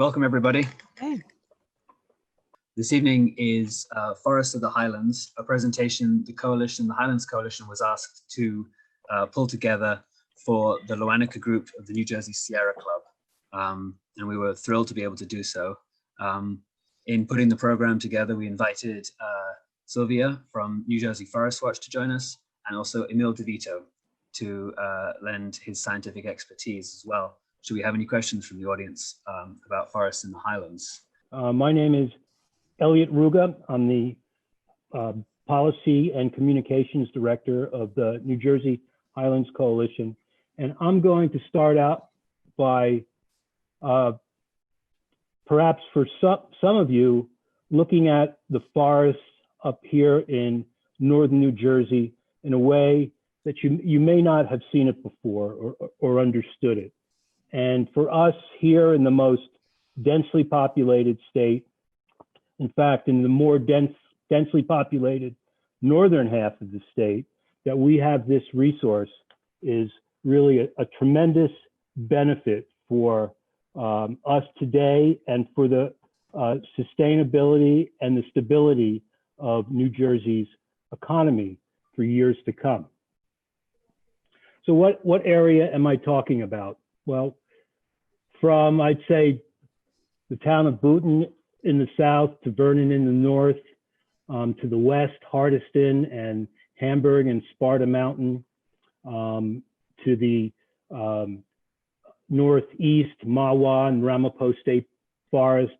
Welcome, everybody. Hey. This evening is Forest of the Highlands, a presentation the Highlands Coalition was asked to pull together for the Loanica group of the New Jersey Sierra Club. And we were thrilled to be able to do so. In putting the program together, we invited Silvia from New Jersey Forest Watch to join us, and also Emile DeVito to lend his scientific expertise as well. Should we have any questions from the audience about forests in the Highlands? My name is Elliott Ruga. I'm the Policy and Communications Director of the New Jersey Highlands Coalition. And I'm going to start out by, perhaps for some of you, looking at the forests up here in northern New Jersey in a way that you may not have seen it before or understood it. And for us here in the most densely populated state, in fact, in the more densely populated northern half of the state, that we have this resource is really a tremendous benefit for us today and for the sustainability and the stability of New Jersey's economy for years to come. So what area am I talking about? Well, from, I'd say, the town of Boonton in the south to Vernon in the north, to the west, Hardiston and Hamburg and Sparta Mountain, to the northeast, Mahwah and Ramapo State Forest,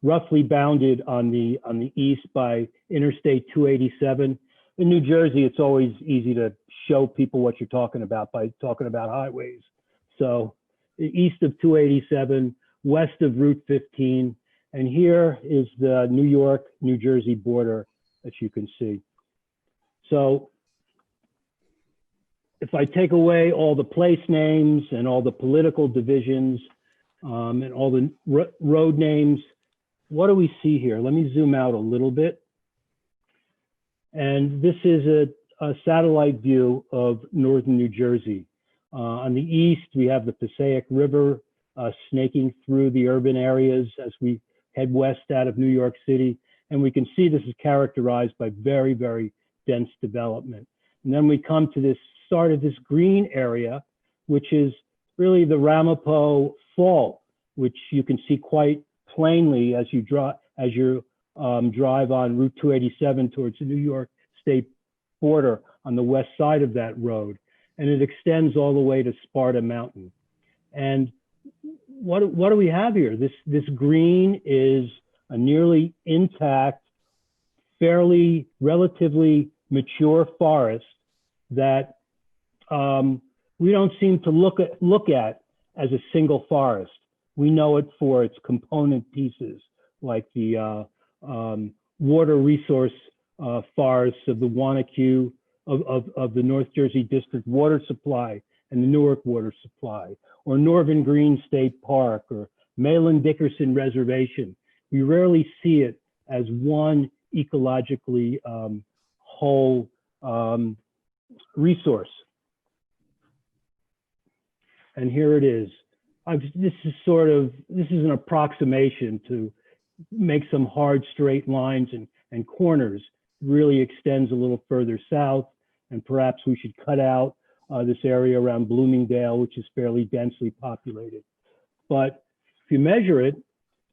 roughly bounded on the east by Interstate 287. In New Jersey, it's always easy to show people what you're talking about by talking about highways. So east of 287, west of Route 15, and here is the New York-New Jersey border that you can see. So if I take away all the place names and all the political divisions and all the road names, what do we see here? Let me zoom out a little bit. And this is a satellite view of northern New Jersey. On the east, we have the Passaic River snaking through the urban areas as we head west out of New York City. And we can see this is characterized by very, very dense development. And then we come to this start of this green area, which is really the Ramapo Fault, which you can see quite plainly as you drive on Route 287 towards the New York State border on the west side of that road. And it extends all the way to Sparta Mountain. And what do we have here? This green is a nearly intact, fairly relatively mature forest that we don't seem to look at as a single forest. We know it for its component pieces, like the water resource forests of the Wanacue, of the North Jersey District Water Supply and the Newark Water Supply, or Northern Green State Park, or Malin-Dickerson Reservation. We rarely see it as one ecologically whole resource. And here it is. This is an approximation to make some hard straight lines and corners. It really extends a little further south, and perhaps we should cut out this area around Bloomingdale, which is fairly densely populated. But if you measure it,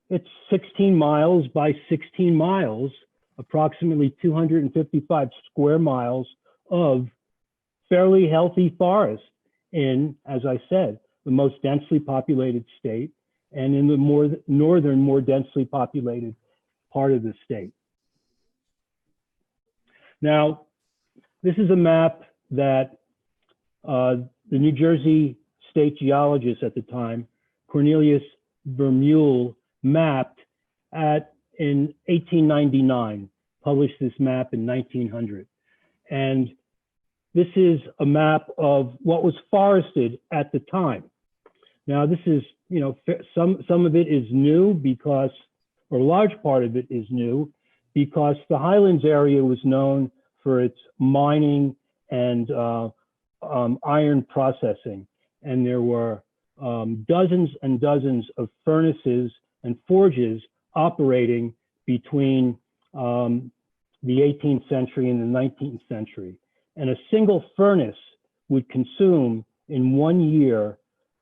it's 16 miles by 16 miles, approximately 255 square miles of fairly healthy forest in, as I said, the most densely populated state and in the more northern, more densely populated part of the state. Now, this is a map that the New Jersey state geologist at the time, Cornelius Vermeule, mapped in 1899, published this map in 1900. And this is a map of what was forested at the time. Now, this is, some of it is new because, or a large part of it is new, because the Highlands area was known for its mining and iron processing. And there were dozens and dozens of furnaces and forges operating between the 18th century and the 19th century. And a single furnace would consume in 1 year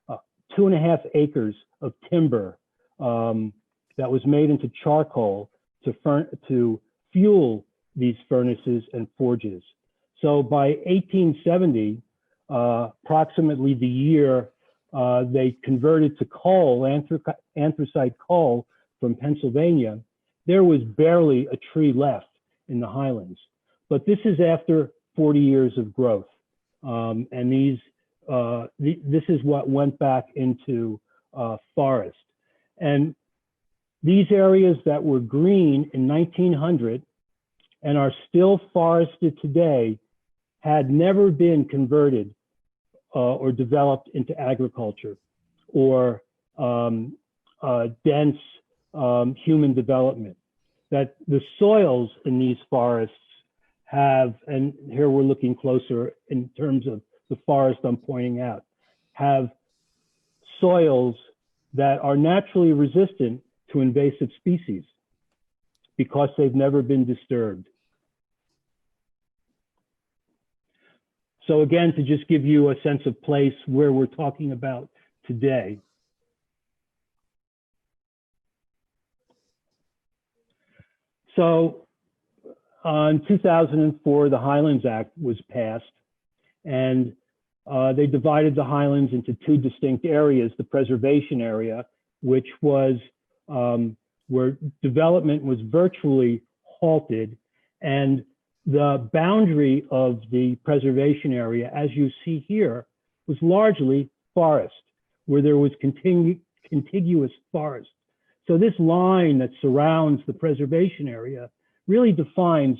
2.5 acres of timber that was made into charcoal to fuel these furnaces and forges. So by 1870, approximately the year they converted to coal, anthracite coal from Pennsylvania, there was barely a tree left in the Highlands. But this is after 40 years of growth. And this is what went back into forest. And these areas that were green in 1900 and are still forested today had never been converted or developed into agriculture or dense human development. That the soils in these forests have, and here we're looking closer in terms of the forest I'm pointing out, have soils that are naturally resistant to invasive species because they've never been disturbed. So again, to just give you a sense of place where we're talking about today. So in 2004, the Highlands Act was passed, and they divided the Highlands into two distinct areas: the preservation area, which was where development was virtually halted, and the boundary of the preservation area, as you see here, was largely forest, where there was contiguous forest. So this line that surrounds the preservation area really defines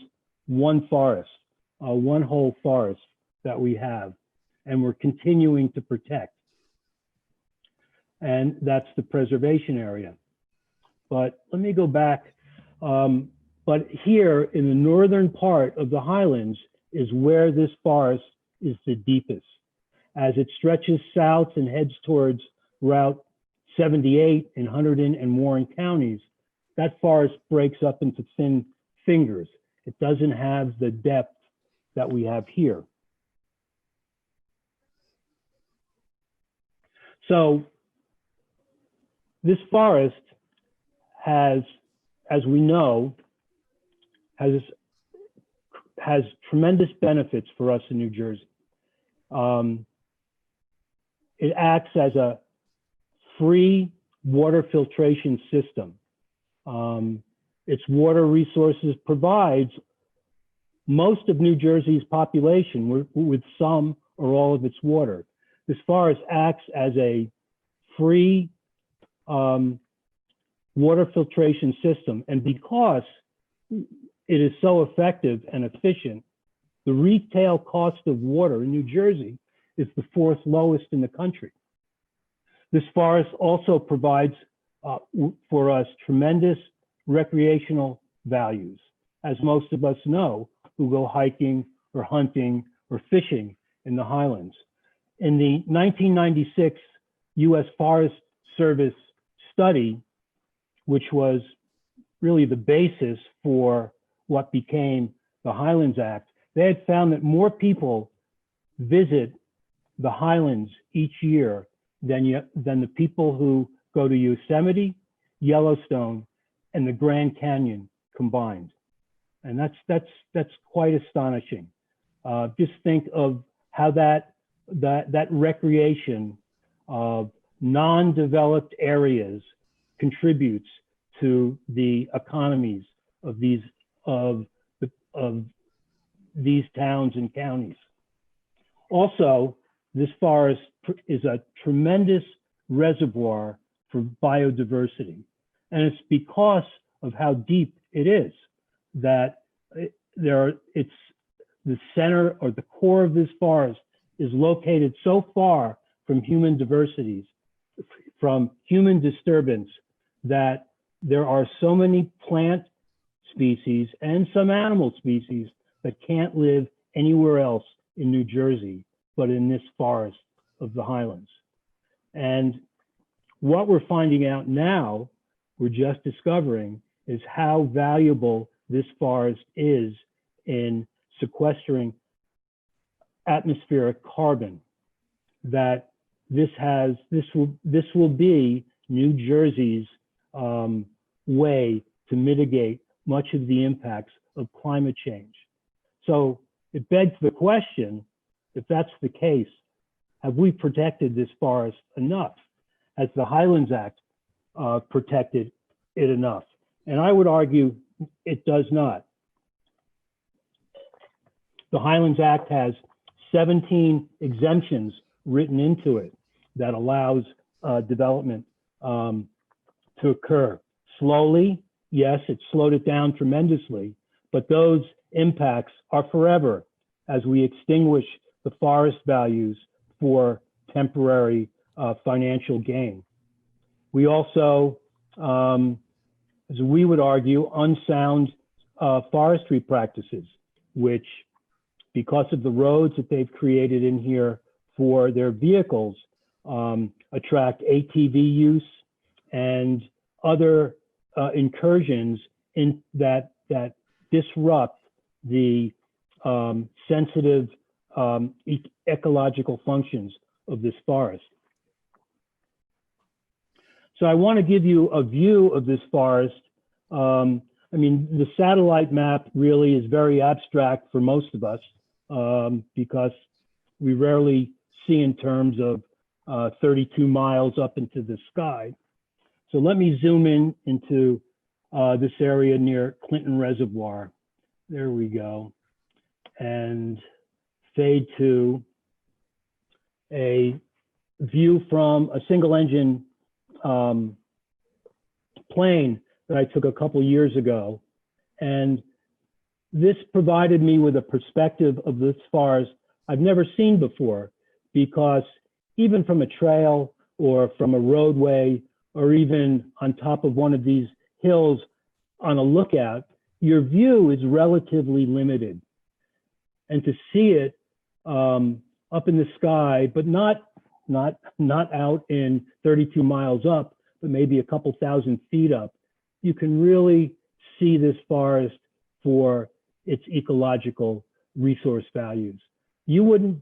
one forest, one whole forest that we have, and we're continuing to protect. And that's the preservation area. But let me go back. But here in the northern part of the Highlands is where this forest is the deepest. As it stretches south and heads towards Route 78 in Hunterdon and Warren counties, that forest breaks up into thin fingers. It doesn't have the depth that we have here. So this forest has, as we know, has tremendous benefits for us in New Jersey. It acts as a free water filtration system. Its water resources provides most of New Jersey's population with some or all of its water. This forest acts as a free water filtration system, and because it is so effective and efficient, the retail cost of water in New Jersey is the 4th lowest in the country. This forest also provides for us tremendous recreational values, as most of us know who go hiking or hunting or fishing in the Highlands. In the 1996 U.S. Forest Service study, which was really the basis for what became the Highlands Act, they had found that more people visit the Highlands each year than the people who go to Yosemite, Yellowstone, and the Grand Canyon combined. And that's quite astonishing. Just think of how that recreation of non-developed areas contributes to the economies of these towns and counties. Also, this forest is a tremendous reservoir for biodiversity. And it's because of how deep it is that it's the center or the core of this forest is located so far from human diversities, from human disturbance, that there are so many plant species and some animal species that can't live anywhere else in New Jersey, but in this forest of the Highlands. And what we're finding out now we're just discovering is how valuable this forest is in sequestering atmospheric carbon. That this will be New Jersey's way to mitigate much of the impacts of climate change. So it begs the question, if that's the case, have we protected this forest enough? Has the Highlands Act protected it enough? And I would argue it does not. The Highlands Act has 17 exemptions written into it that allows development to occur. Slowly, yes, it slowed it down tremendously, but those impacts are forever as we extinguish the forest values for temporary financial gain. We also, as we would argue, unsound forestry practices, which, because of the roads that they've created in here for their vehicles, attract ATV use and other incursions in that disrupt the sensitive ecological functions of this forest. So I want to give you a view of this forest. I mean, the satellite map really is very abstract for most of us because we rarely see in terms of 32 miles up into the sky. So let me zoom in into this area near Clinton Reservoir. There we go. And fade to a view from a single engine plane that I took a couple years ago. And this provided me with a perspective of this forest I've never seen before, because even from a trail or from a roadway or even on top of one of these hills on a lookout, your view is relatively limited. And to see it up in the sky, but not out in 32 miles up, but maybe a couple thousand feet up, you can really see this forest for its ecological resource values. You wouldn't,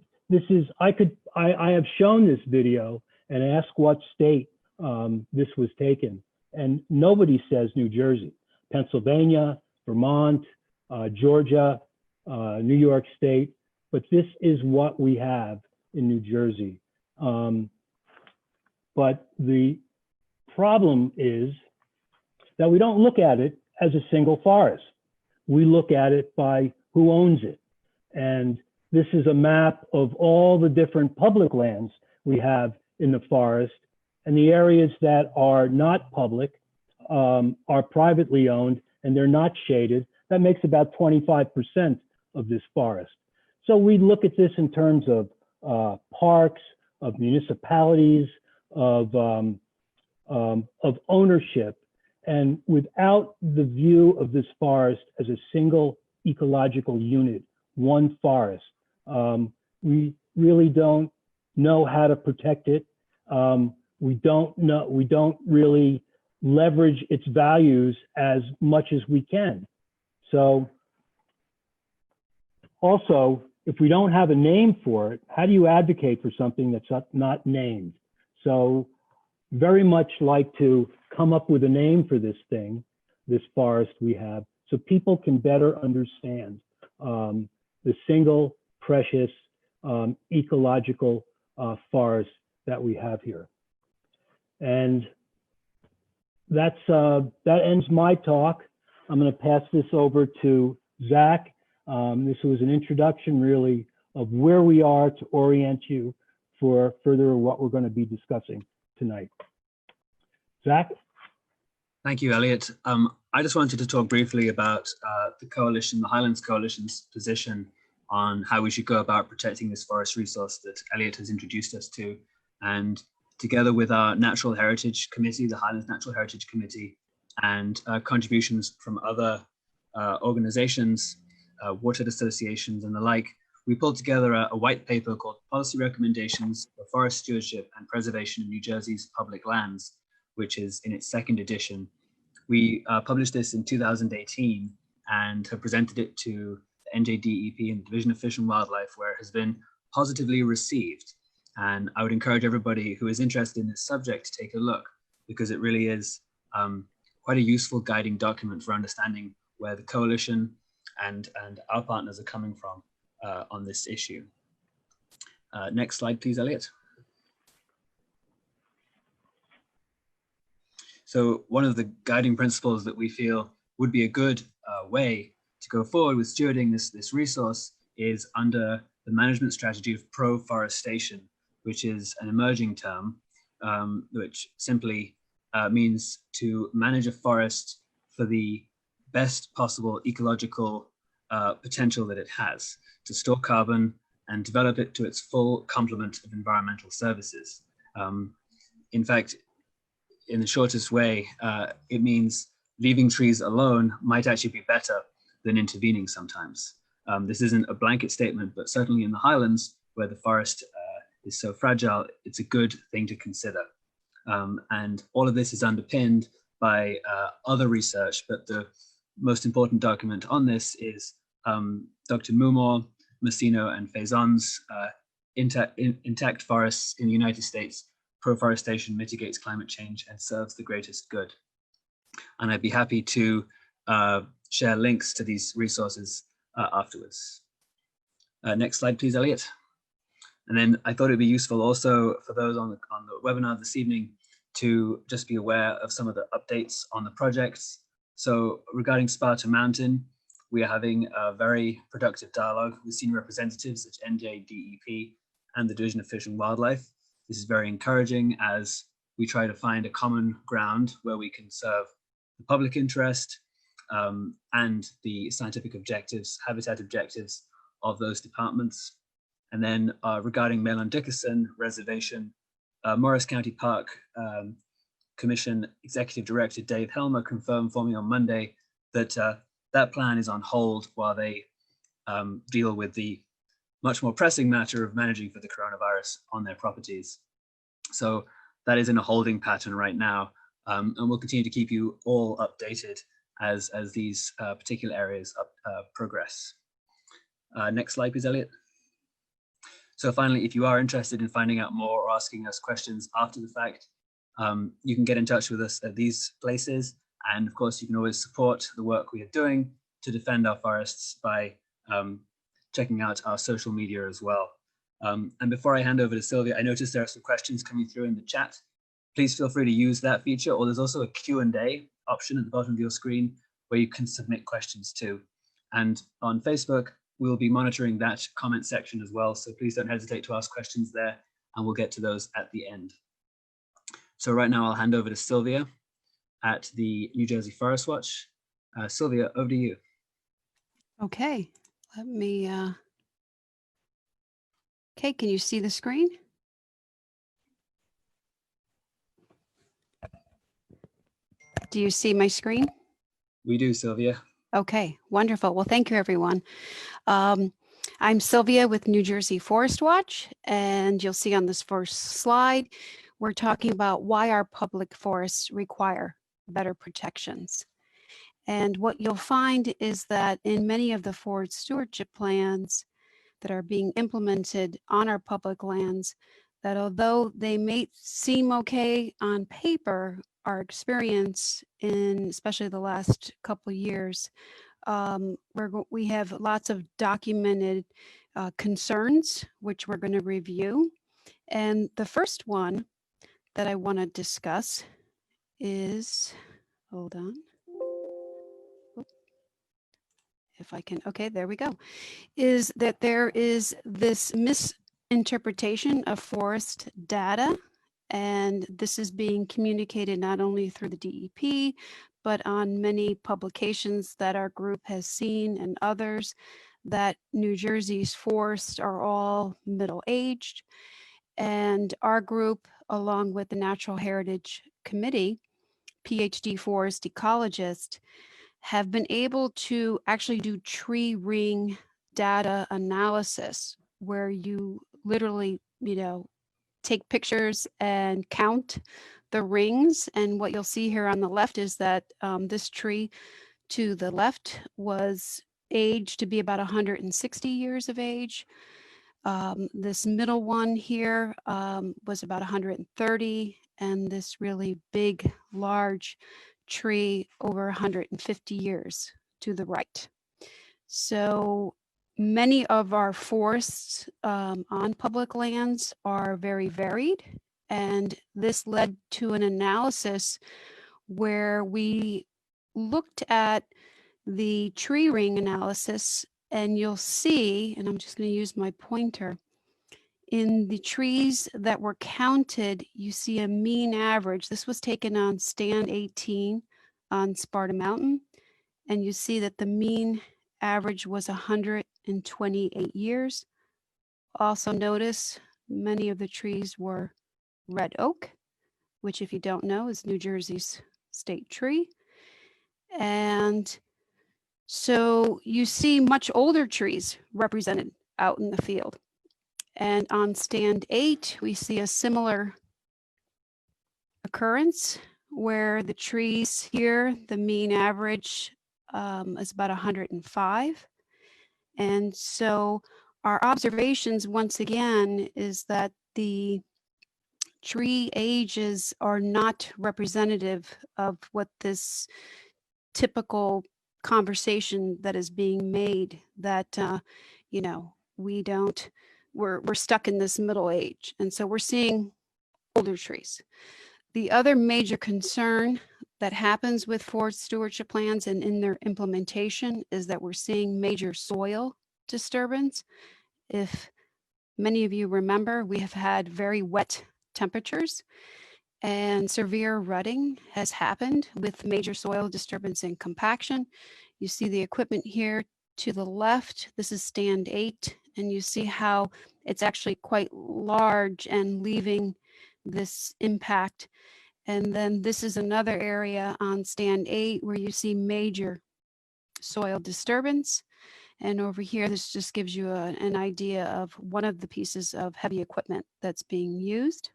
I have shown this video and asked what state this was taken, and nobody says New Jersey. Pennsylvania, Vermont, Georgia, New York State, but this is what we have in New Jersey. But the problem is that we don't look at it as a single forest. We look at it by who owns it. And this is a map of all the different public lands we have in the forest, and the areas that are not public are privately owned and they're not shaded. That makes about 25% of this forest. So we look at this in terms of parks, of municipalities, of ownership, and without the view of this forest as a single ecological unit, one forest, we really don't know how to protect it. We don't really leverage its values as much as we can. So also, if we don't have a name for it, how do you advocate for something that's not named? So very much like to come up with a name for this thing, this forest we have, so people can better understand the single precious ecological forest that we have here. And that ends my talk. I'm going to pass this over to Zach. This was an introduction, really, of where we are to orient you for further what we're going to be discussing tonight. Zach? Thank you, Elliott. I just wanted to talk briefly about the coalition, the Highlands Coalition's position on how we should go about protecting this forest resource that Elliott has introduced us to. And together with our Natural Heritage Committee, the Highlands Natural Heritage Committee, and contributions from other organizations, watershed associations and the like, we pulled together a white paper called Policy Recommendations for Forest Stewardship and Preservation in New Jersey's Public Lands, which is in its second edition. We published this in 2018 and have presented it to the NJDEP and Division of Fish and Wildlife, where it has been positively received. And I would encourage everybody who is interested in this subject to take a look, because it really is quite a useful guiding document for understanding where the coalition and our partners are coming from on this issue. Next slide, please, Elliott. So one of the guiding principles that we feel would be a good way to go forward with stewarding this resource is under the management strategy of pro-forestation, which is an emerging term, which simply means to manage a forest for the best possible ecological potential that it has, to store carbon and develop it to its full complement of environmental services. In fact, in the shortest way, it means leaving trees alone might actually be better than intervening sometimes. This isn't a blanket statement, but certainly in the Highlands, where the forest is so fragile, it's a good thing to consider. And all of this is underpinned by other research, but the most important document on this is Dr. Mumor, Massino, and Faison's Intact Forests in the United States, Pro-Forestation Mitigates Climate Change and Serves the Greatest Good. And I'd be happy to share links to these resources afterwards. Next slide, please, Elliott. And then I thought it'd be useful also for those on the webinar this evening to just be aware of some of the updates on the projects. So regarding Sparta Mountain, we are having a very productive dialogue with senior representatives at NJDEP and the Division of Fish and Wildlife. This is very encouraging as we try to find a common ground where we can serve the public interest and the scientific objectives, habitat objectives of those departments. And then regarding Melon Dickerson Reservation, Morris County Park Commission Executive Director Dave Helmer confirmed for me on Monday that that plan is on hold while they deal with the much more pressing matter of managing for the coronavirus on their properties. So that is in a holding pattern right now, and we'll continue to keep you all updated as these particular areas progress. Next slide, please, Elliott. So finally, if you are interested in finding out more or asking us questions after the fact, you can get in touch with us at these places. And of course, you can always support the work we are doing to defend our forests by checking out our social media as well. And before I hand over to Silvia, I noticed there are some questions coming through in the chat. Please feel free to use that feature, or there's also a Q&A option at the bottom of your screen where you can submit questions too. And on Facebook, we'll be monitoring that comment section as well. So please don't hesitate to ask questions there, and we'll get to those at the end. So right now I'll hand over to Silvia at the New Jersey Forest Watch. Silvia, over to you. Okay, let me, okay, can you see the screen? Do you see my screen? We do, Silvia. Okay, wonderful. Well, thank you, everyone. I'm Silvia with New Jersey Forest Watch, and you'll see on this first slide, we're talking about why our public forests require better protections. And what you'll find is that in many of the forest stewardship plans that are being implemented on our public lands, that although they may seem okay on paper, our experience in especially the last couple of years, we have lots of documented concerns, which we're going to review. And the first one that I want to discuss is, hold on. If I can, okay, there we go, is that there is this misinterpretation of forest data. And this is being communicated not only through the DEP, but on many publications that our group has seen and others, that New Jersey's forests are all middle-aged. And our group, along with the Natural Heritage Committee, PhD forest ecologist, have been able to actually do tree ring data analysis, where you literally, take pictures and count the rings. And what you'll see here on the left is that this tree to the left was aged to be about 160 years of age. This middle one here was about 130, and this really big, large tree over 150 years to the right. So many of our forests on public lands are very varied, and this led to an analysis where we looked at the tree ring analysis, and you'll see, and I'm just going to use my pointer, in the trees that were counted, you see a mean average. This was taken on stand 18 on Sparta Mountain, and you see that the mean average was 128 years. Also notice many of the trees were red oak, which, if you don't know, is New Jersey's state tree. And so you see much older trees represented out in the field. And on stand 8, we see a similar occurrence where the trees here, the mean average is about 105. And so our observations, once again, is that the tree ages are not representative of what this typical conversation that is being made, that you know, we're stuck in this middle age, and so we're seeing older trees. The other major concern that happens with forest stewardship plans and in their implementation is that we're seeing major soil disturbance. If many of you remember, we have had very wet temperatures, and severe rutting has happened with major soil disturbance and compaction. You see the equipment here to the left. This is stand 8, and you see how it's actually quite large and leaving this impact. And then this is another area on stand 8 where you see major soil disturbance. And over here, this just gives you an idea of one of the pieces of heavy equipment that's being used.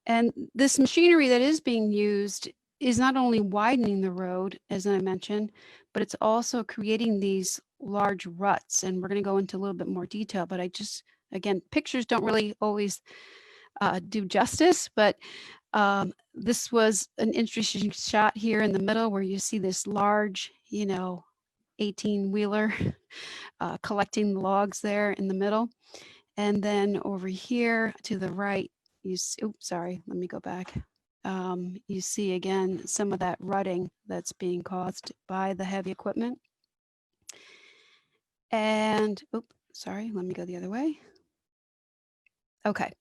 And this machinery that is being used is not only widening the road, as I mentioned, but it's also creating these large ruts. And we're going to go into a little bit more detail, but I just, again, pictures don't really always do justice, but this was an interesting shot here in the middle where you see this large, 18-wheeler collecting the logs there in the middle. And then over here to the right, you see, oops, sorry, let me go back. You see again some of that rutting that's being caused by the heavy equipment. And, oops, sorry, let me go the other way. Okay,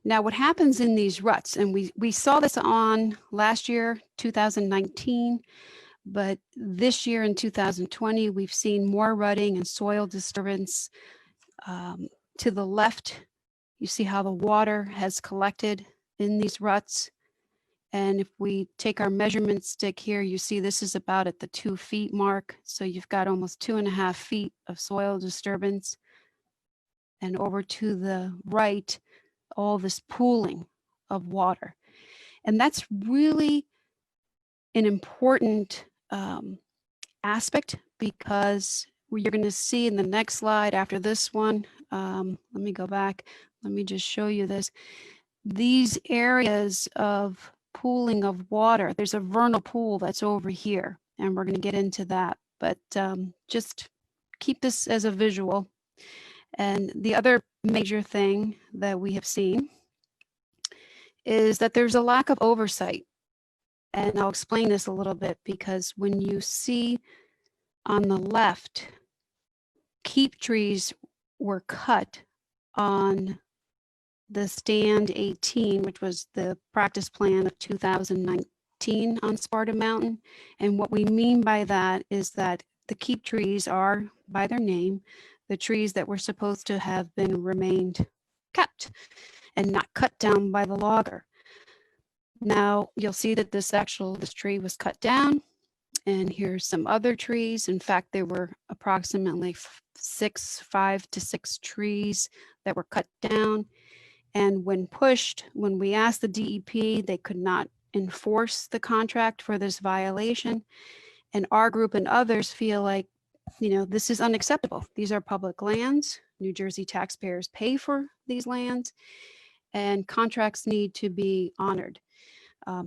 now what happens in these ruts, and we saw this on last year, 2019, but this year in 2020, we've seen more rutting and soil disturbance. To the left, you see how the water has collected in these ruts. And if we take our measurement stick here, you see this is about at the 2 feet mark. So you've got almost 2.5 feet of soil disturbance. And over to the right, all this pooling of water. And that's really an important aspect, because you're going to see in the next slide after this one, let me go back. Let me just show you this. These areas of pooling of water, there's a vernal pool that's over here, and we're going to get into that, but just keep this as a visual. And the other major thing that we have seen is that there's a lack of oversight. And I'll explain this a little bit, because when you see on the left, keep trees were cut on the stand 18, which was the practice plan of 2019 on Sparta Mountain. And what we mean by that is that the keep trees are, by their name, the trees that were supposed to have been remained kept and not cut down by the logger. Now you'll see that this tree was cut down, and here's some other trees. In fact, there were approximately 5 to 6 trees that were cut down. And when pushed, when we asked the DEP, they could not enforce the contract for this violation. And our group and others feel like, this is unacceptable. These are public lands. New Jersey taxpayers pay for these lands, and contracts need to be honored.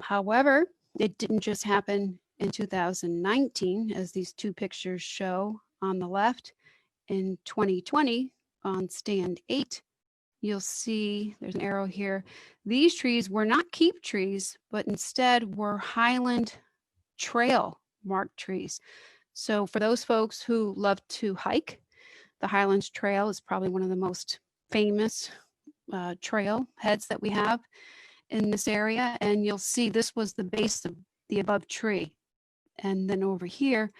However, it didn't just happen in 2019, as these two pictures show on the left. In 2020, on stand 8, you'll see there's an arrow here. These trees were not keep trees, but instead were Highland Trail marked trees. So for those folks who love to hike, the Highlands Trail is probably one of the most famous trail heads that we have in this area. And you'll see this was the base of the above tree. And then over here,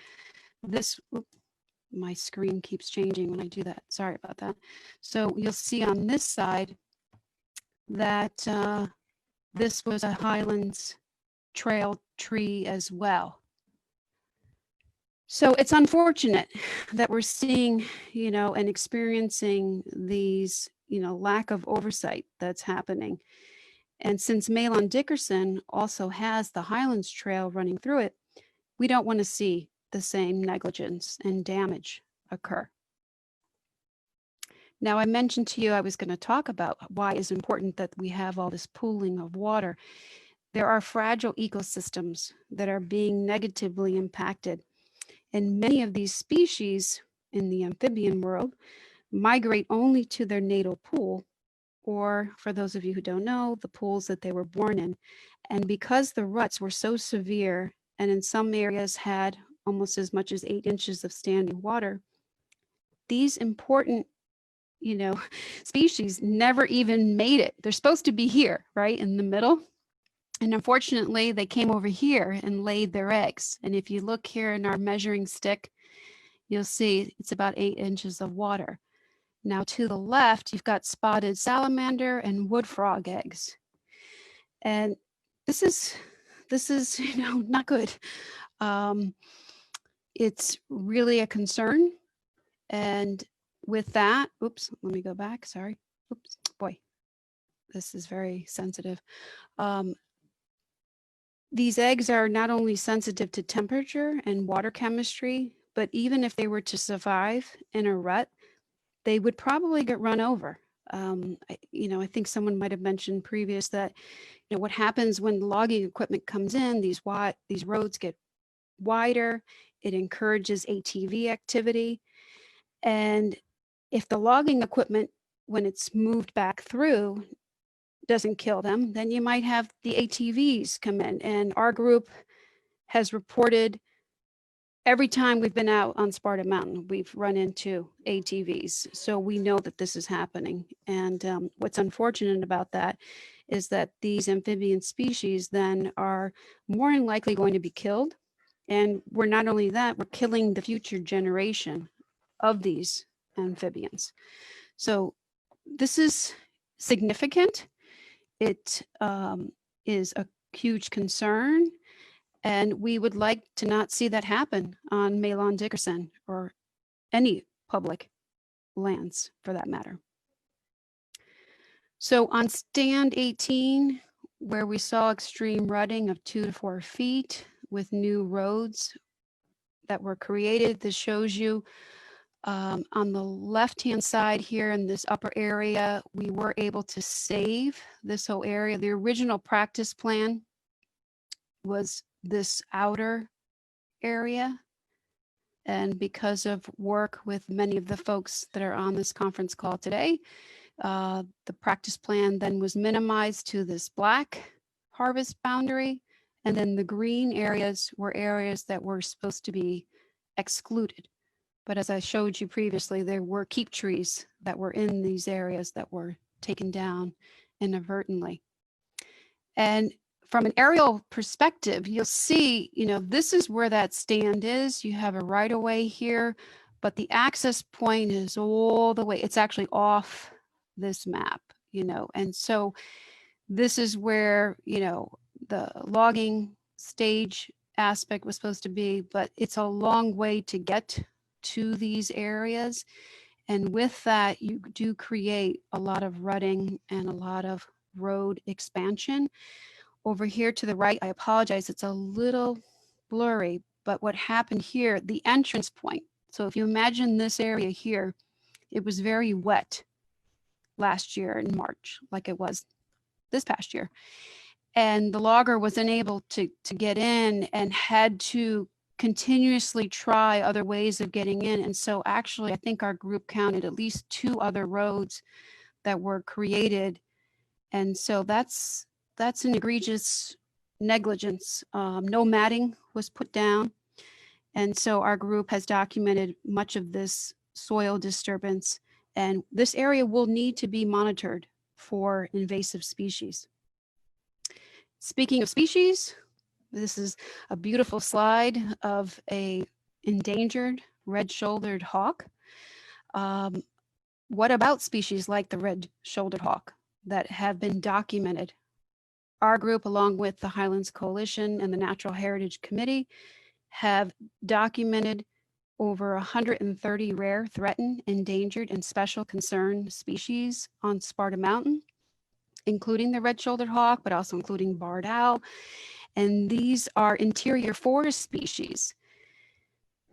my screen keeps changing when I do that. Sorry about that. So you'll see on this side that this was a Highlands Trail tree as well. So it's unfortunate that we're seeing, and experiencing these, lack of oversight that's happening. And since Malon Dickerson also has the Highlands Trail running through it, we don't want to see the same negligence and damage occur. Now, I mentioned to you I was going to talk about why it's important that we have all this pooling of water. There are fragile ecosystems that are being negatively impacted. And many of these species in the amphibian world migrate only to their natal pool, or for those of you who don't know, the pools that they were born in. And because the ruts were so severe, and in some areas had almost as much as 8 inches of standing water, these important, species never even made it. They're supposed to be here, right, in the middle. And unfortunately, they came over here and laid their eggs. And if you look here in our measuring stick, you'll see it's about 8 inches of water. Now to the left, you've got spotted salamander and wood frog eggs. And this is not good. It's really a concern. And with that, oops, let me go back, sorry. Oops, boy, this is very sensitive. These eggs are not only sensitive to temperature and water chemistry, but even if they were to survive in a rut, they would probably get run over. I think someone might have mentioned previous that, what happens when logging equipment comes in, these roads get wider, it encourages ATV activity. And if the logging equipment, when it's moved back through, doesn't kill them, then you might have the ATVs come in. And our group has reported every time we've been out on Sparta Mountain, we've run into ATVs. So we know that this is happening. And what's unfortunate about that is that these amphibian species then are more than likely going to be killed. And we're not only that, we're killing the future generation of these amphibians. So this is significant. It is a huge concern, and we would like to not see that happen on Malon Dickerson or any public lands for that matter. So on stand 18, where we saw extreme rutting of 2 to 4 feet with new roads that were created, this shows you on the left-hand side here in this upper area, we were able to save this whole area. The original practice plan was this outer area. And because of work with many of the folks that are on this conference call today, the practice plan then was minimized to this black harvest boundary. And then the green areas were areas that were supposed to be excluded. But as I showed you previously, there were keep trees that were in these areas that were taken down inadvertently. And from an aerial perspective, you'll see, this is where that stand is. You have a right of way here, but the access point is all the way, it's actually off this map, and so this is where, the logging stage aspect was supposed to be, but it's a long way to get to these areas. And with that, you do create a lot of rutting and a lot of road expansion. Over here to the right, I apologize, it's a little blurry, but what happened here, the entrance point. So if you imagine this area here, it was very wet last year in March, like it was this past year. And the logger was unable to get in and had to continuously try other ways of getting in. And so actually, I think our group counted at least 2 other roads that were created. And so that's an egregious negligence. No matting was put down. And so our group has documented much of this soil disturbance, and this area will need to be monitored for invasive species. Speaking of species, this is a beautiful slide of a endangered red-shouldered hawk. What about species like the red-shouldered hawk that have been documented? Our group, along with the Highlands Coalition and the Natural Heritage Committee, have documented over 130 rare, threatened, endangered, and special concern species on Sparta Mountain, including the red-shouldered hawk, but also including barred owl. And these are interior forest species.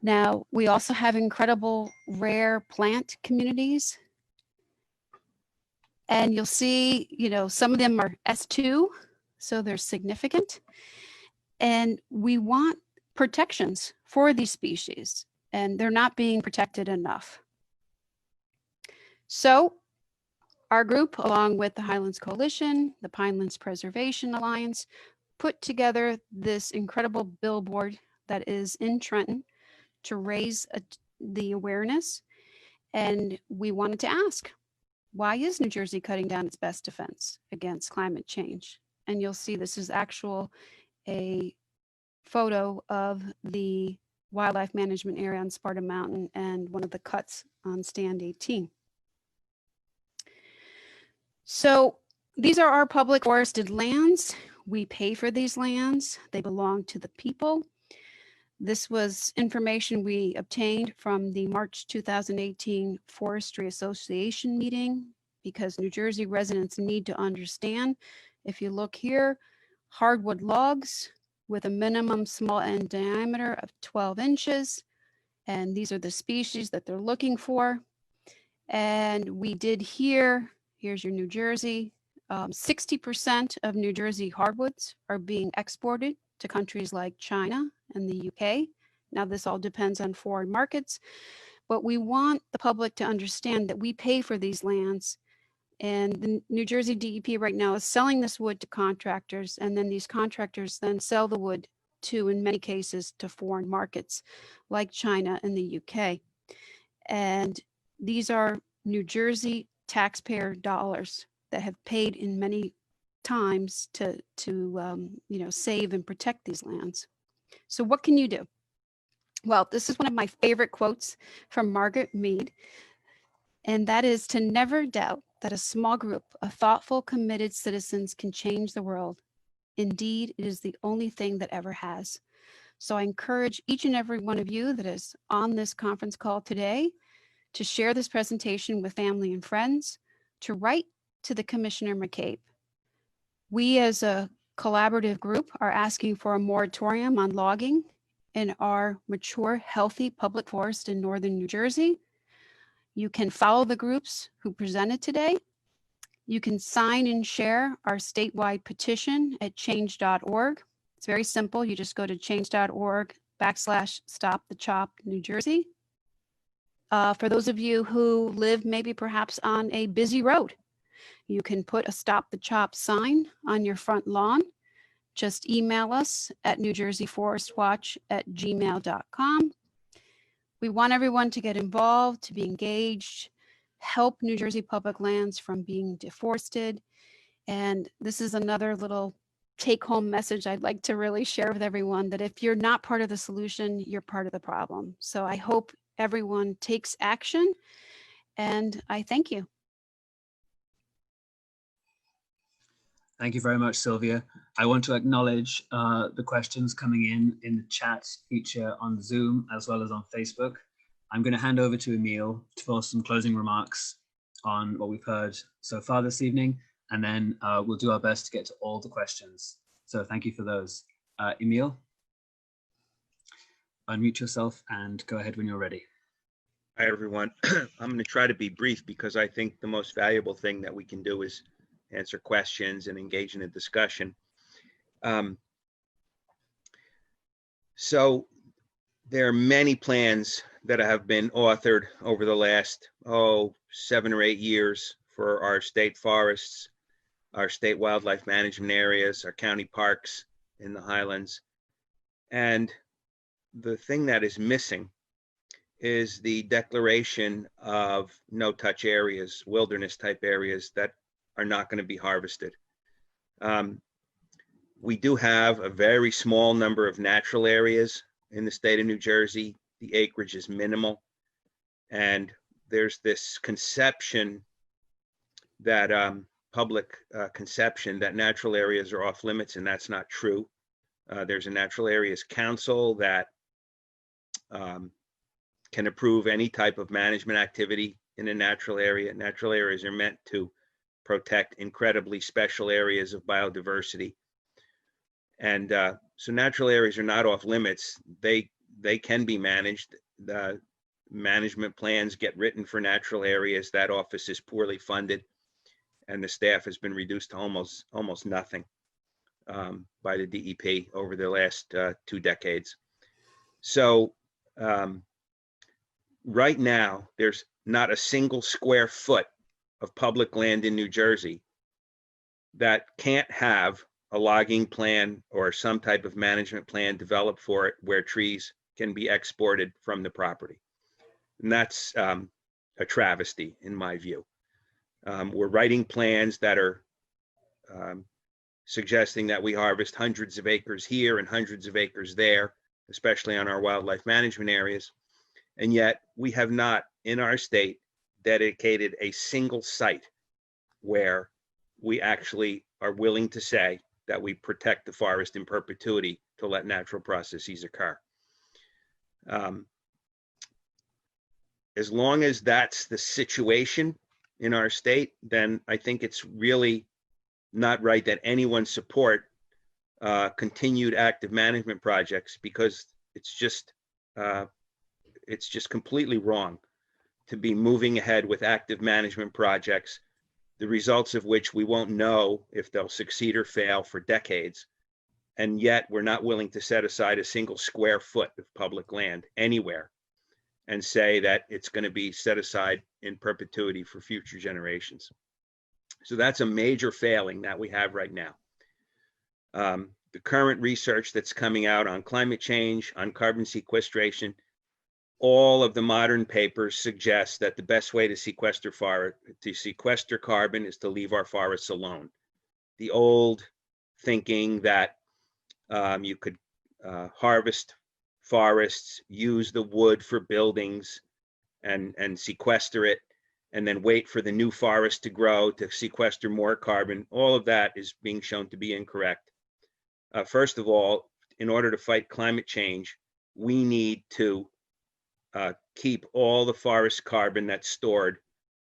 Now, we also have incredible rare plant communities. And you'll see, some of them are S2, so they're significant. And we want protections for these species, and they're not being protected enough. So our group, along with the Highlands Coalition, the Pinelands Preservation Alliance, put together this incredible billboard that is in Trenton to raise the awareness. And we wanted to ask, why is New Jersey cutting down its best defense against climate change? And you'll see this is a photo of the wildlife management area on Sparta Mountain and one of the cuts on stand 18. So these are our public forested lands. We pay for these lands. They belong to the people. This was information we obtained from the March 2018 Forestry Association meeting, because New Jersey residents need to understand. If you look here, hardwood logs with a minimum small end diameter of 12 inches. And these are the species that they're looking for. And we did here's your New Jersey. 60% of New Jersey hardwoods are being exported to countries like China and the UK. Now, this all depends on foreign markets, but we want the public to understand that we pay for these lands. And the New Jersey DEP right now is selling this wood to contractors, and then these contractors then sell the wood to, in many cases, to foreign markets like China and the UK. And these are New Jersey taxpayer dollars that have paid in many times to save and protect these lands. So what can you do? Well, this is one of my favorite quotes from Margaret Mead, and that is to never doubt that a small group of thoughtful, committed citizens can change the world. Indeed, it is the only thing that ever has. So I encourage each and every one of you that is on this conference call today to share this presentation with family and friends, to write to the Commissioner McCabe. We as a collaborative group are asking for a moratorium on logging in our mature, healthy public forest in northern New Jersey. You can follow the groups who presented today. You can sign and share our statewide petition at change.org. It's very simple. You just go to change.org/StopTheChop New Jersey. For those of you who live maybe perhaps on a busy road, you can put a Stop the Chop sign on your front lawn. Just email us at newjerseyforestwatch@gmail.com. We want everyone to get involved, to be engaged, help New Jersey public lands from being deforested. And this is another little take-home message I'd like to really share with everyone, that if you're not part of the solution, you're part of the problem. So I hope everyone takes action, and I thank you. Thank you very much, Silvia. I want to acknowledge the questions coming in the chat feature on Zoom as well as on Facebook. I'm going to hand over to Emile for some closing remarks on what we've heard so far this evening, and then we'll do our best to get to all the questions. So thank you for those. Emile, unmute yourself and go ahead when you're ready. Hi, everyone. I'm going to try to be brief because I think the most valuable thing that we can do is answer questions and engage in a discussion. So there are many plans that have been authored over the last, 7 or 8 years for our state forests, our state wildlife management areas, our county parks in the Highlands. And the thing that is missing is the declaration of no-touch areas, wilderness type areas that are not going to be harvested. We do have a very small number of natural areas in the state of New Jersey. The acreage is minimal. And there's this conception that public conception that natural areas are off limits, and that's not true. There's a Natural Areas Council that can approve any type of management activity in a natural area. Natural areas are meant to protect incredibly special areas of biodiversity. And so natural areas are not off limits. They can be managed. The management plans get written for natural areas. That office is poorly funded, and the staff has been reduced to almost nothing by the DEP over the last 2 decades. So right now, there's not a single square foot of public land in New Jersey that can't have a logging plan or some type of management plan developed for it where trees can be exported from the property. And that's a travesty in my view. We're writing plans that are suggesting that we harvest hundreds of acres here and hundreds of acres there, especially on our wildlife management areas. And yet we have not in our state dedicated a single site where we actually are willing to say that we protect the forest in perpetuity to let natural processes occur. As long as that's the situation in our state, then I think it's really not right that anyone support continued active management projects, because it's just completely wrong to be moving ahead with active management projects, the results of which we won't know if they'll succeed or fail for decades. And yet we're not willing to set aside a single square foot of public land anywhere and say that it's going to be set aside in perpetuity for future generations. So that's a major failing that we have right now. The current research that's coming out on climate change, on carbon sequestration, all of the modern papers suggest that the best way to sequester carbon is to leave our forests alone. The old thinking that you could harvest forests, use the wood for buildings, and sequester it, and then wait for the new forest to grow to sequester more carbon, all of that is being shown to be incorrect. First of all, in order to fight climate change, we need to keep all the forest carbon that's stored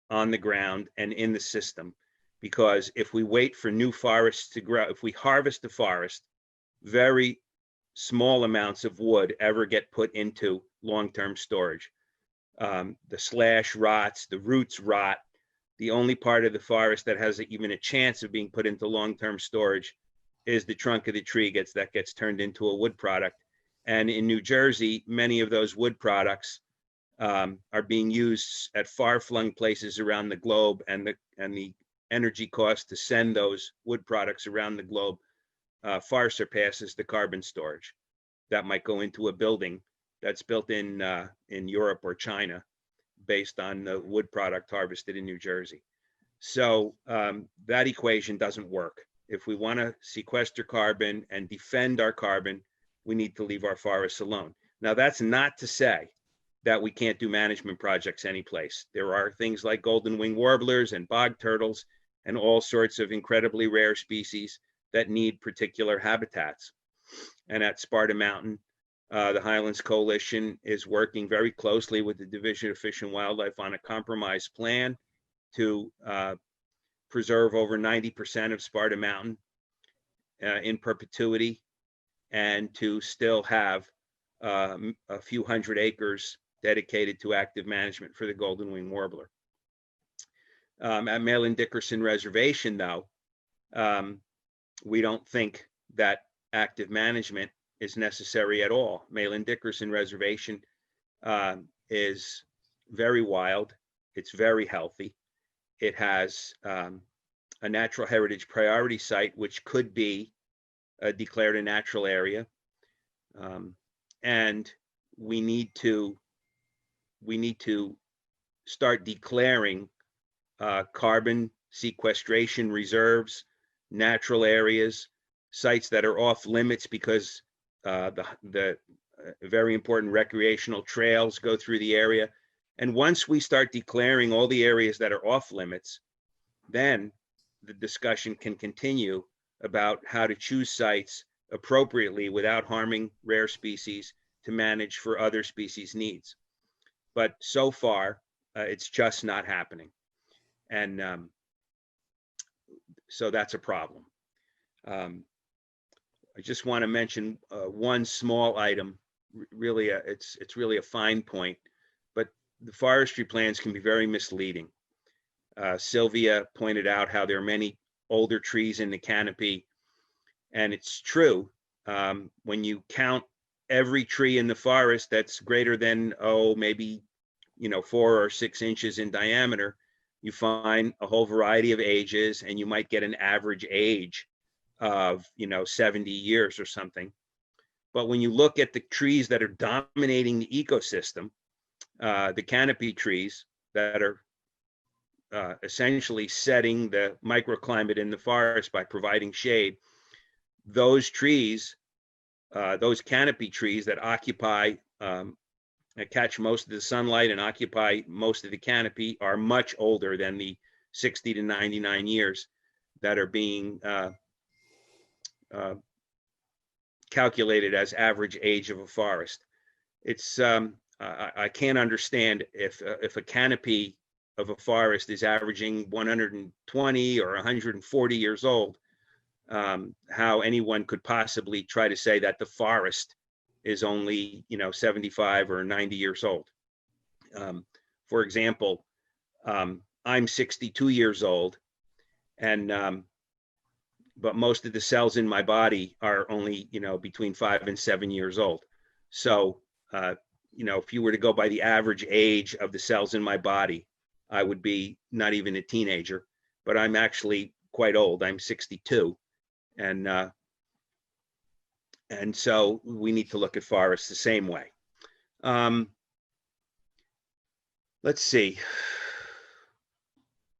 on the ground and in the system. Because if we wait for new forests to grow, if we harvest the forest, very small amounts of wood ever get put into long-term storage. The slash rots, the roots rot. The only part of the forest that has even a chance of being put into long-term storage is the trunk of the tree that gets turned into a wood product. And in New Jersey, many of those wood products are being used at far-flung places around the globe, and the energy cost to send those wood products around the globe far surpasses the carbon storage that might go into a building that's built in Europe or China based on the wood product harvested in New Jersey. So that equation doesn't work. If we want to sequester carbon and defend our carbon, we need to leave our forests alone. Now, that's not to say that we can't do management projects anyplace. There are things like golden wing warblers and bog turtles and all sorts of incredibly rare species that need particular habitats. And at Sparta Mountain, The Highlands Coalition is working very closely with the Division of Fish and Wildlife on a compromise plan to preserve over 90% of Sparta Mountain in perpetuity, and to still have a few hundred acres dedicated to active management for the golden wing warbler. At Malin-Dickerson Reservation, though, we don't think that active management is necessary at all. Malin-Dickerson Reservation is very wild. It's very healthy. It has a natural heritage priority site, which could be declared a natural area. And we need to start declaring carbon sequestration reserves, natural areas, sites that are off limits because the very important recreational trails go through the area. And once we start declaring all the areas that are off limits, then the discussion can continue about how to choose sites appropriately without harming rare species to manage for other species needs. But so far, it's just not happening. And so that's a problem. I just want to mention one small item. Really, it's really a fine point, but the forestry plans can be very misleading. Silvia pointed out how there are many older trees in the canopy, and it's true. When you count every tree in the forest that's greater than, maybe 4 or 6 inches in diameter, you find a whole variety of ages, and you might get an average age of 70 years or something. But when you look at the trees that are dominating the ecosystem, the canopy trees that are essentially setting the microclimate in the forest by providing shade, those trees, those canopy trees that occupy, that catch most of the sunlight and occupy most of the canopy, are much older than the 60 to 99 years that are being calculated as average age of a forest. It's I can't understand if a canopy of a forest is averaging 120 or 140 years old, how anyone could possibly try to say that the forest is only 75 or 90 years old. For example, I'm 62 years old, and but most of the cells in my body are only between 5 and 7 years old. So if you were to go by the average age of the cells in my body, I would be not even a teenager, but I'm actually quite old. I'm 62, and so we need to look at forests the same way. Let's see.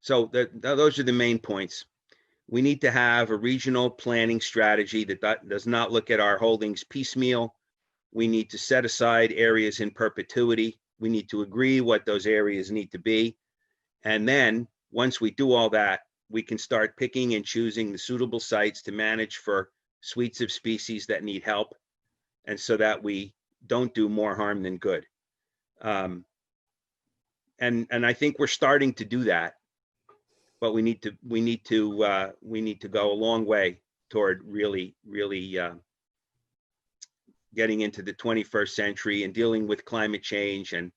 So those are the main points. We need to have a regional planning strategy that does not look at our holdings piecemeal. We need to set aside areas in perpetuity. We need to agree what those areas need to be. And then once we do all that, we can start picking and choosing the suitable sites to manage for suites of species that need help, and so that we don't do more harm than good. And I think we're starting to do that, but we need to go a long way toward really getting into the 21st century and dealing with climate change and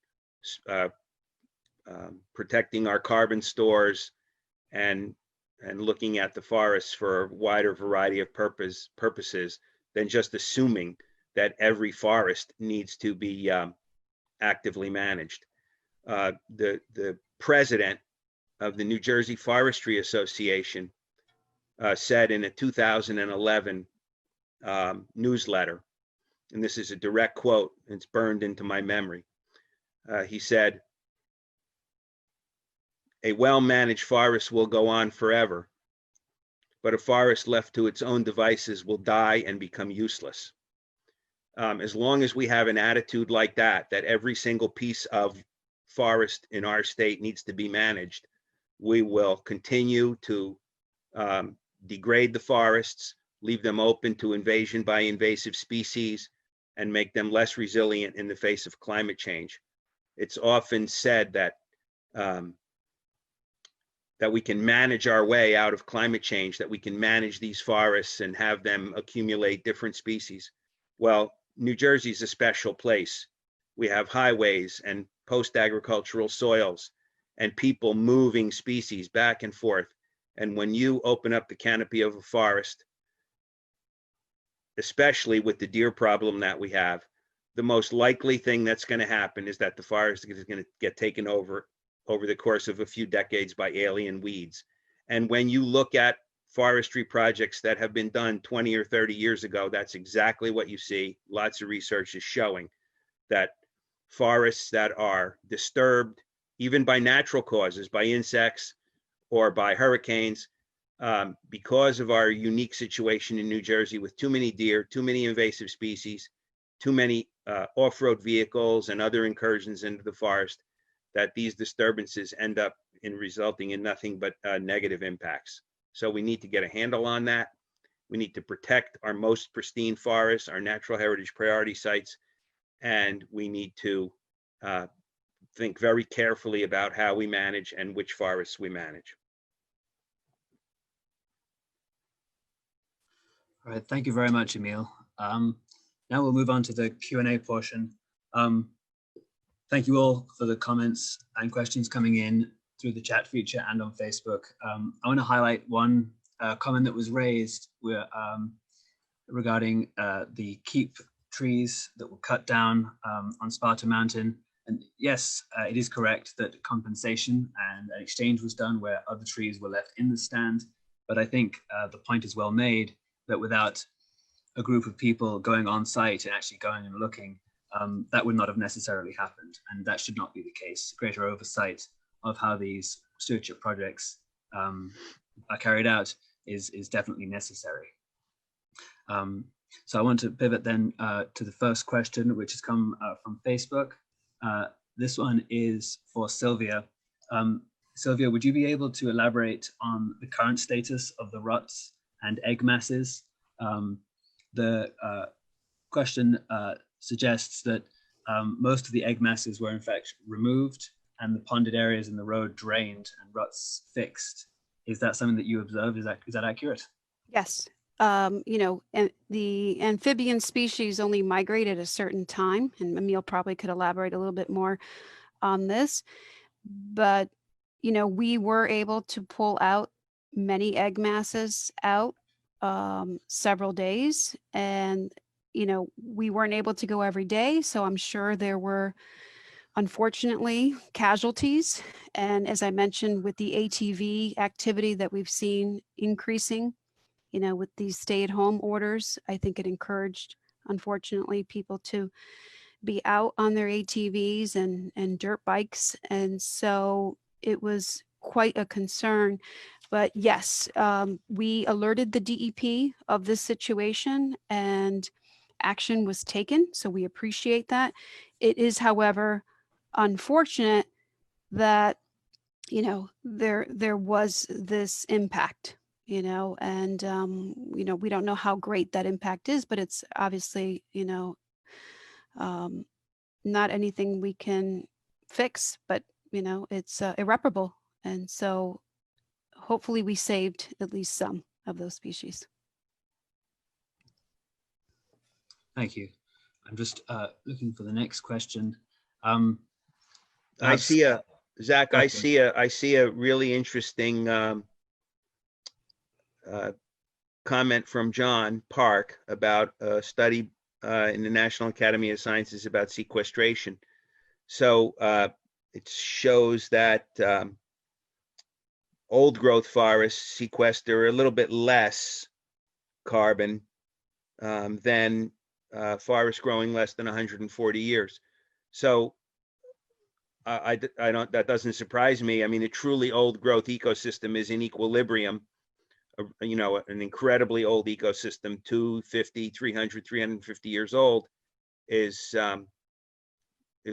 protecting our carbon stores and looking at the forests for a wider variety of purposes than just assuming that every forest needs to be actively managed. The president of the New Jersey Forestry Association said in a 2011 newsletter, and this is a direct quote, it's burned into my memory. He said, "A well-managed forest will go on forever, but a forest left to its own devices will die and become useless." As long as we have an attitude like that every single piece of forest in our state needs to be managed, we will continue to degrade the forests, leave them open to invasion by invasive species, and make them less resilient in the face of climate change. It's often said that that we can manage our way out of climate change, that we can manage these forests and have them accumulate different species. Well, New Jersey's a special place. We have highways and post-agricultural soils and people moving species back and forth. And when you open up the canopy of a forest, especially with the deer problem that we have, the most likely thing that's going to happen is that the forest is going to get taken over the course of a few decades by alien weeds. And when you look at forestry projects that have been done 20 or 30 years ago, that's exactly what you see. Lots of research is showing that forests that are disturbed, even by natural causes, by insects or by hurricanes, because of our unique situation in New Jersey with too many deer, too many invasive species, too many off-road vehicles and other incursions into the forest, that these disturbances end up in resulting in nothing but negative impacts. So we need to get a handle on that. We need to protect our most pristine forests, our natural heritage priority sites, and we need to think very carefully about how we manage and which forests we manage. All right, thank you very much, Emile. Now we'll move on to the Q&A portion. Thank you all for the comments and questions coming in through the chat feature and on Facebook. I want to highlight one comment that was raised regarding the keep trees that were cut down on Sparta Mountain. And yes, it is correct that compensation and an exchange was done where other trees were left in the stand. But I think the point is well made that without a group of people going on site and actually going and looking, that would not have necessarily happened, and that should not be the case. Greater oversight of how these stewardship projects are carried out is definitely necessary. So I want to pivot then to the first question, which has come from Facebook. This one is for Silvia. Silvia, would you be able to elaborate on the current status of the ruts and egg masses? The question suggests that most of the egg masses were in fact removed and the ponded areas in the road drained and ruts fixed. Is that something that you observed? Is that accurate? Yes. You know, and the amphibian species only migrate at a certain time, and Emile probably could elaborate a little bit more on this. But, you know, we were able to pull out many egg masses out several days, and you know, we weren't able to go every day, so I'm sure there were, unfortunately, casualties. And as I mentioned, with the ATV activity that we've seen increasing, you know, with these stay-at-home orders, I think it encouraged, unfortunately, people to be out on their ATVs and dirt bikes, and so it was quite a concern. But yes, we alerted the DEP of this situation and action was taken, so we appreciate that. It is, however, unfortunate that, you know, there was this impact, you know, and you know, we don't know how great that impact is, but it's obviously, you know, not anything we can fix, but you know, it's irreparable, and so hopefully we saved at least some of those species. Thank you. I'm just looking for the next question. I see a, Zach, I see a really interesting comment from John Park about a study in the National Academy of Sciences about sequestration. So it shows that old growth forests sequester a little bit less carbon than forests growing less than 140 years. So I don't, that doesn't surprise me. I mean, a truly old growth ecosystem is in equilibrium. You know, an incredibly old ecosystem, 250, 300, 350 years old, is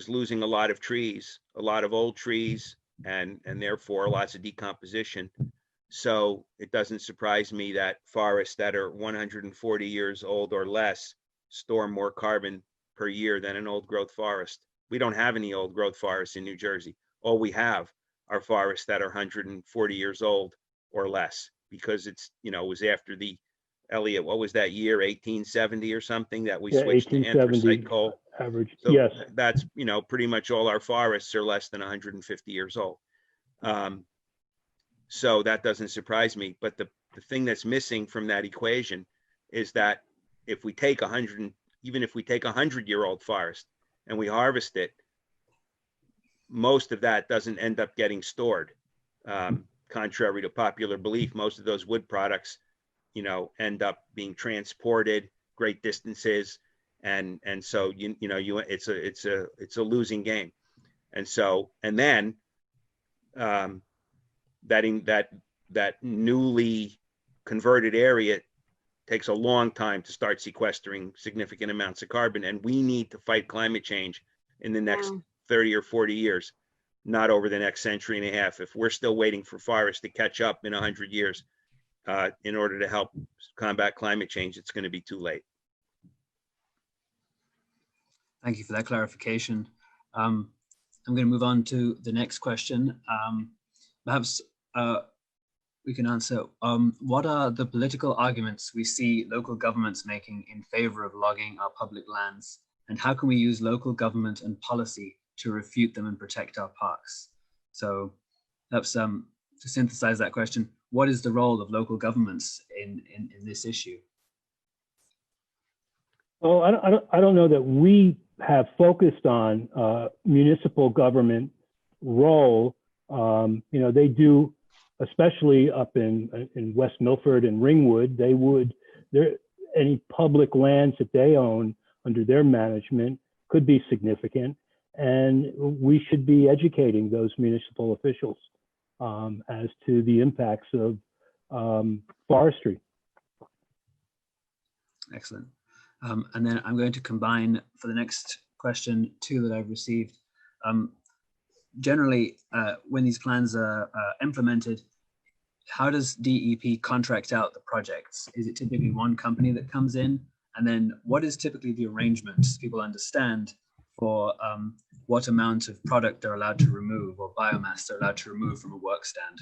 losing a lot of trees, a lot of old trees, and therefore lots of decomposition. So it doesn't surprise me that forests that are 140 years old or less store more carbon per year than an old growth forest. We don't have any old growth forests in New Jersey. All we have are forests that are 140 years old or less, because it's, you know, it was after the Elliott, what was that year, 1870 or something, that we switched to 1870 anthracite coal. average. So yes. that's, you know, pretty much all our forests are less than 150 years old. So that doesn't surprise me. But the thing that's missing from that equation is that if we take even if we take 100-year-old forest and we harvest it, most of that doesn't end up getting stored. Contrary to popular belief, most of those wood products, you know, end up being transported great distances, and so it's a losing game. And so, and then that newly converted area takes a long time to start sequestering significant amounts of carbon, and we need to fight climate change in the next 30 or 40 years, not over the next century and a half. If we're still waiting for forests to catch up in 100 years in order to help combat climate change, it's going to be too late. Thank you for that clarification. I'm going to move on to the next question. Perhaps we can answer, what are the political arguments we see local governments making in favor of logging our public lands, and how can we use local government and policy to refute them and protect our parks? So perhaps to synthesize that question, what is the role of local governments in this issue? Well, I don't know that we have focused on municipal government role. You know, they do, especially up in West Milford and Ringwood, any public lands that they own under their management could be significant, and we should be educating those municipal officials as to the impacts of forestry. Excellent. And then I'm going to combine for the next question two that I've received. Generally, when these plans are implemented, how does DEP contract out the projects? Is it typically one company that comes in? And then what is typically the arrangement, so people understand, for what amount of product they're allowed to remove or biomass they're allowed to remove from a work stand?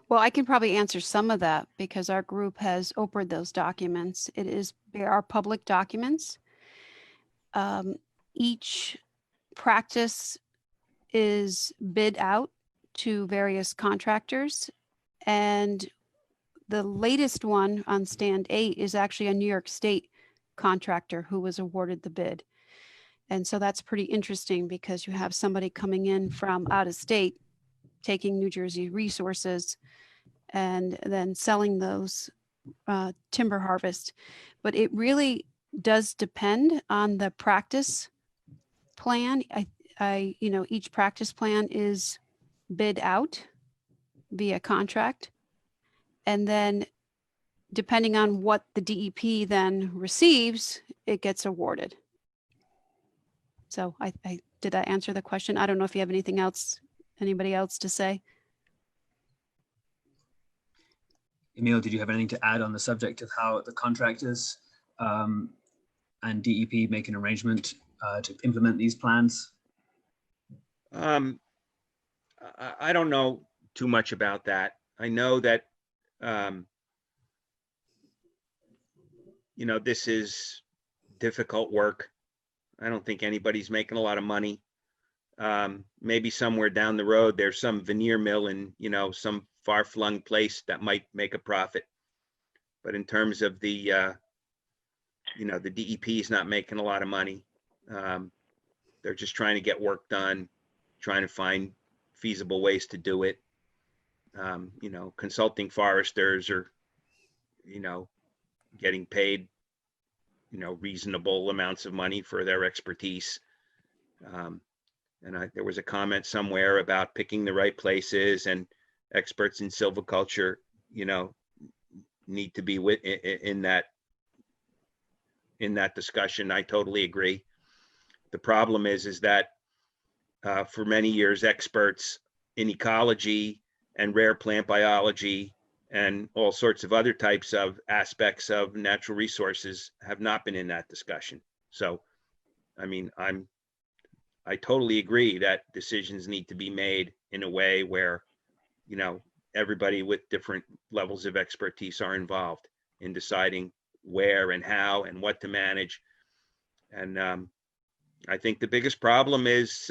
Well, I can probably answer some of that because our group has opened those documents. They are public documents. Each practice is bid out to various contractors, and the latest one on stand 8 is actually a New York State contractor who was awarded the bid. And so that's pretty interesting because you have somebody coming in from out of state, taking New Jersey resources and then selling those timber harvest. But it really does depend on the practice plan. Each practice plan is bid out via contract, and then depending on what the DEP then receives, it gets awarded. So did I answer the question? I don't know if you have anything else, anybody else to say? Emile, did you have anything to add on the subject of how the contractors and DEP make an arrangement to implement these plans? I don't know too much about that. I know that, this is difficult work. I don't think anybody's making a lot of money. Maybe somewhere down the road, there's some veneer mill in, some far-flung place that might make a profit. But in terms of the DEP is not making a lot of money. They're just trying to get work done, trying to find feasible ways to do it. Consulting foresters are, getting paid, reasonable amounts of money for their expertise. There was a comment somewhere about picking the right places, and experts in silviculture, need to be in that discussion. I totally agree. The problem is that for many years, experts in ecology and rare plant biology and all sorts of other types of aspects of natural resources have not been in that discussion. So, I mean, I totally agree that decisions need to be made in a way where, you know, everybody with different levels of expertise are involved in deciding where and how and what to manage. And I think the biggest problem is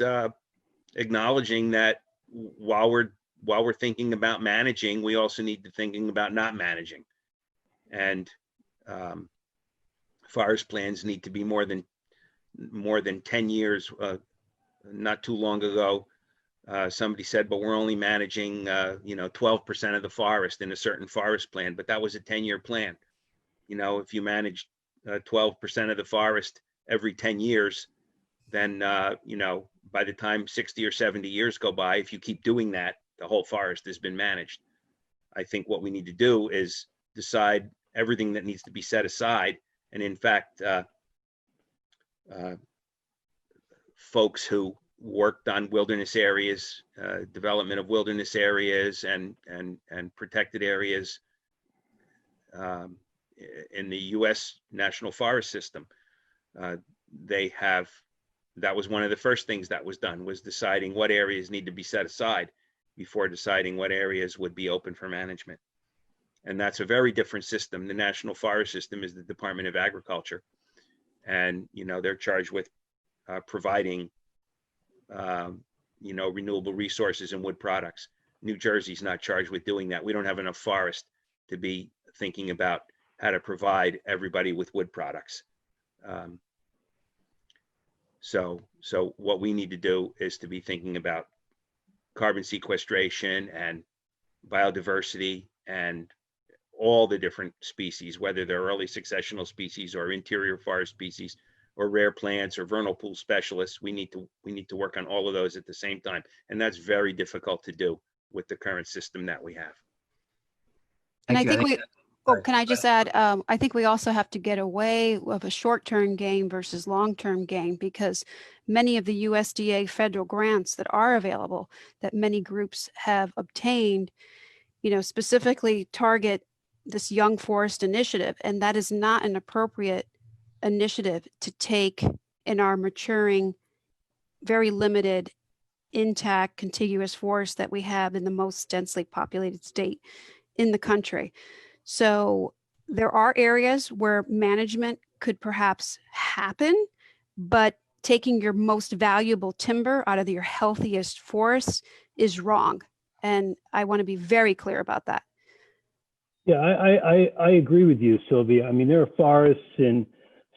acknowledging that while we're thinking about managing, we also need to thinking about not managing. And forest plans need to be more than 10 years. Not too long ago, somebody said, but we're only managing 12% of the forest in a certain forest plan, but that was a 10-year plan. You know, if you manage 12% of the forest every 10 years, then by the time 60 or 70 years go by, if you keep doing that, the whole forest has been managed. I think what we need to do is decide everything that needs to be set aside. And in fact, folks who worked on wilderness areas, development of wilderness areas and protected areas in the U.S. National Forest System, that was one of the first things that was done, was deciding what areas need to be set aside before deciding what areas would be open for management. And that's a very different system. The National Forest System is the Department of Agriculture. And, they're charged with providing, renewable resources and wood products. New Jersey's not charged with doing that. We don't have enough forest to be thinking about how to provide everybody with wood products. So what we need to do is to be thinking about carbon sequestration and biodiversity and all the different species, whether they're early successional species or interior forest species or rare plants or vernal pool specialists. We need to work on all of those at the same time. And that's very difficult to do with the current system that we have. And I think can I just add, I think we also have to get away of a short-term gain versus long-term gain, because many of the USDA federal grants that are available that many groups have obtained, specifically target this young forest initiative. And that is not an appropriate initiative to take in our maturing, very limited, intact, contiguous forest that we have in the most densely populated state in the country. So there are areas where management could perhaps happen, but taking your most valuable timber out of your healthiest forests is wrong. And I want to be very clear about that. Yeah, I agree with you, Sylvia. I mean, there are forests in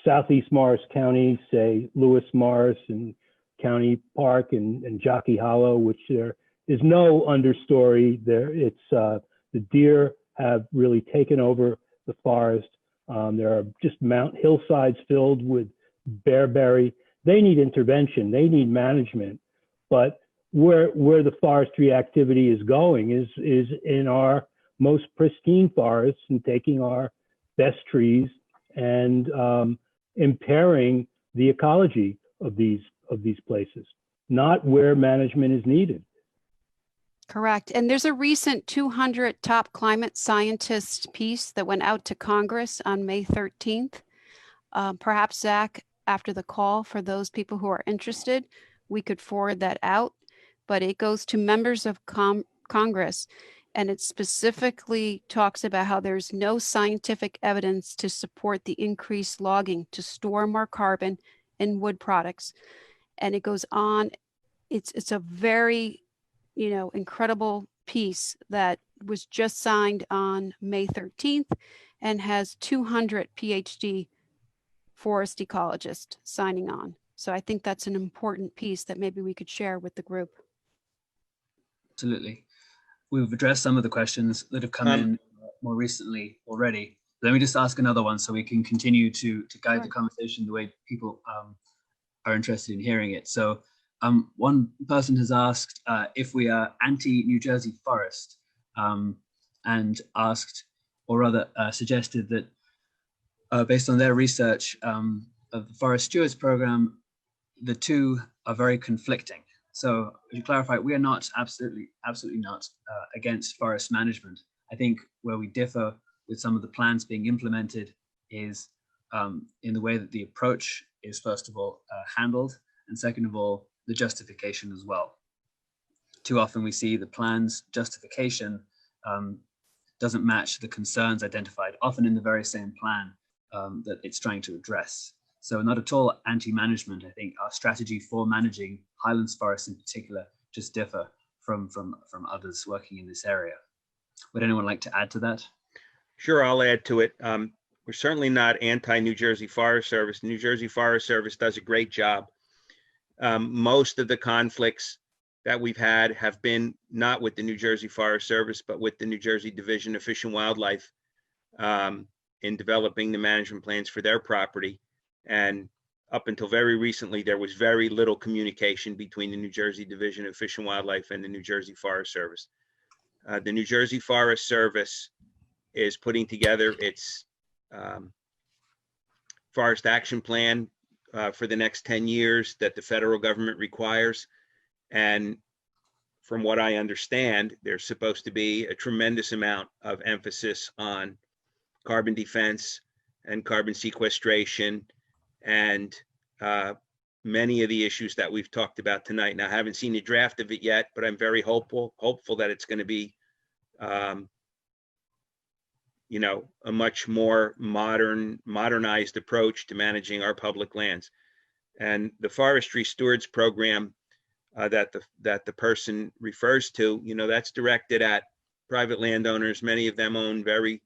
Southeast Morris County, say Lewis Morris and County Park and Jockey Hollow, which there is no understory there. It's the deer have really taken over the forest. There are just hillsides filled with bearberry. They need intervention. They need management. But where the forestry activity is going is in our most pristine forests and taking our best trees and impairing the ecology of these places, not where management is needed. Correct. And there's a recent 200 top climate scientists piece that went out to Congress on May 13th. Perhaps, Zach, after the call, for those people who are interested, we could forward that out. But it goes to members of Congress, and it specifically talks about how there's no scientific evidence to support the increased logging to store more carbon in wood products. And it goes on. It's a very incredible piece that was just signed on May 13th and has 200 PhD forest ecologists signing on. So I think that's an important piece that maybe we could share with the group. Absolutely. We've addressed some of the questions that have come in more recently already. Let me just ask another one so we can continue to guide the conversation the way people are interested in hearing it. So one person has asked if we are anti-New Jersey forest, and asked, or rather suggested that based on their research of the Forest Stewards program, the two are very conflicting. So to clarify, we are not absolutely not against forest management. I think where we differ with some of the plans being implemented is in the way that the approach is, first of all, handled, and second of all, the justification as well. Too often we see the plan's justification doesn't match the concerns identified, often in the very same plan that it's trying to address. So not at all anti-management. I think our strategy for managing Highlands forests in particular just differ from others working in this area. Would anyone like to add to that? Sure, I'll add to it. We're certainly not anti-New Jersey Forest Service. The New Jersey Forest Service does a great job. Most of the conflicts that we've had have been not with the New Jersey Forest Service, but with the New Jersey Division of Fish and Wildlife in developing the management plans for their property. And up until very recently, there was very little communication between the New Jersey Division of Fish and Wildlife and the New Jersey Forest Service. The New Jersey Forest Service is putting together its forest action plan for the next 10 years that the federal government requires. And from what I understand, there's supposed to be a tremendous amount of emphasis on carbon defense and carbon sequestration and many of the issues that we've talked about tonight. Now, I haven't seen a draft of it yet, but I'm very hopeful that it's going to be you know, a much more modernized approach to managing our public lands. And the Forestry Stewards program that the person refers to, you know, that's directed at private landowners. Many of them own very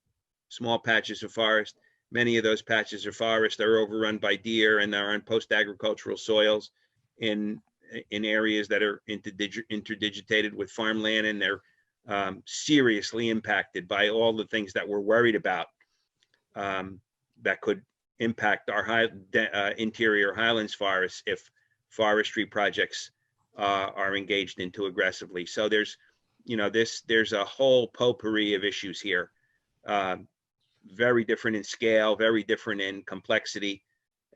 small patches of forest. Many of those patches of forest are overrun by deer and are on post-agricultural soils in areas that are interdigitated with farmland, and they're seriously impacted by all the things that we're worried about that could impact our interior highlands forests if forestry projects are engaged in too aggressively. So there's, you know, there's a whole potpourri of issues here, very different in scale, very different in complexity,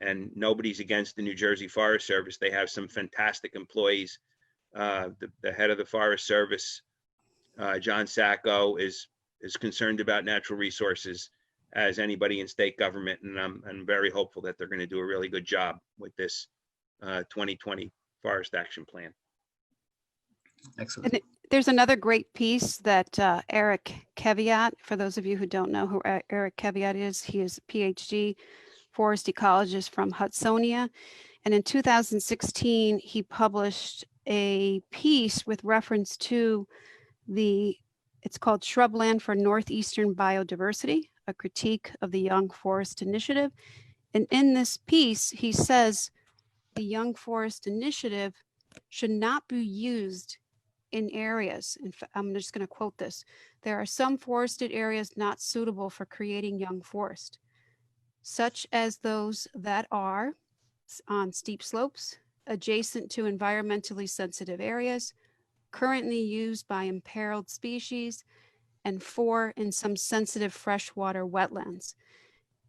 and nobody's against the New Jersey Forest Service. They have some fantastic employees. The head of the Forest Service, John Sacco, is concerned about natural resources as anybody in state government, and I'm very hopeful that they're going to do a really good job with this 2020 Forest Action Plan. Excellent. And there's another great piece that Eric Keviat, for those of you who don't know who Eric Keviat is, he is a PhD forest ecologist from Hudsonia. And in 2016, he published a piece with reference to it's called Shrubland for Northeastern Biodiversity, a critique of the Young Forest Initiative. And in this piece, he says the Young Forest Initiative should not be used in areas. In fact, I'm just going to quote this. There are some forested areas not suitable for creating young forest, such as those that are on steep slopes, adjacent to environmentally sensitive areas, currently used by imperiled species, and 4 in some sensitive freshwater wetlands.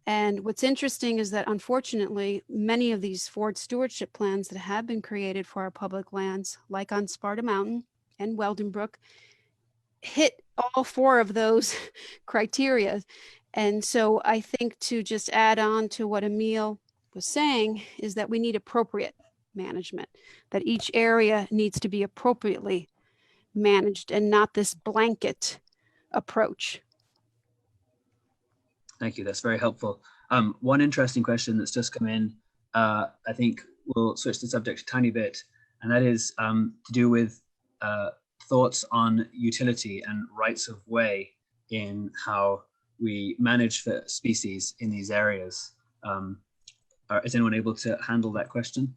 And what's interesting is that, unfortunately, many of these forest stewardship plans that have been created for our public lands, like on Sparta Mountain and Weldon Brook, hit all 4 of those criteria. And so I think, to just add on to what Emile was saying, is that we need appropriate management, that each area needs to be appropriately managed and not this blanket approach. Thank you. That's very helpful. One interesting question that's just come in, I think we'll switch the subject a tiny bit, and that is to do with thoughts on utility and rights of way in how we manage for species in these areas. Is anyone able to handle that question?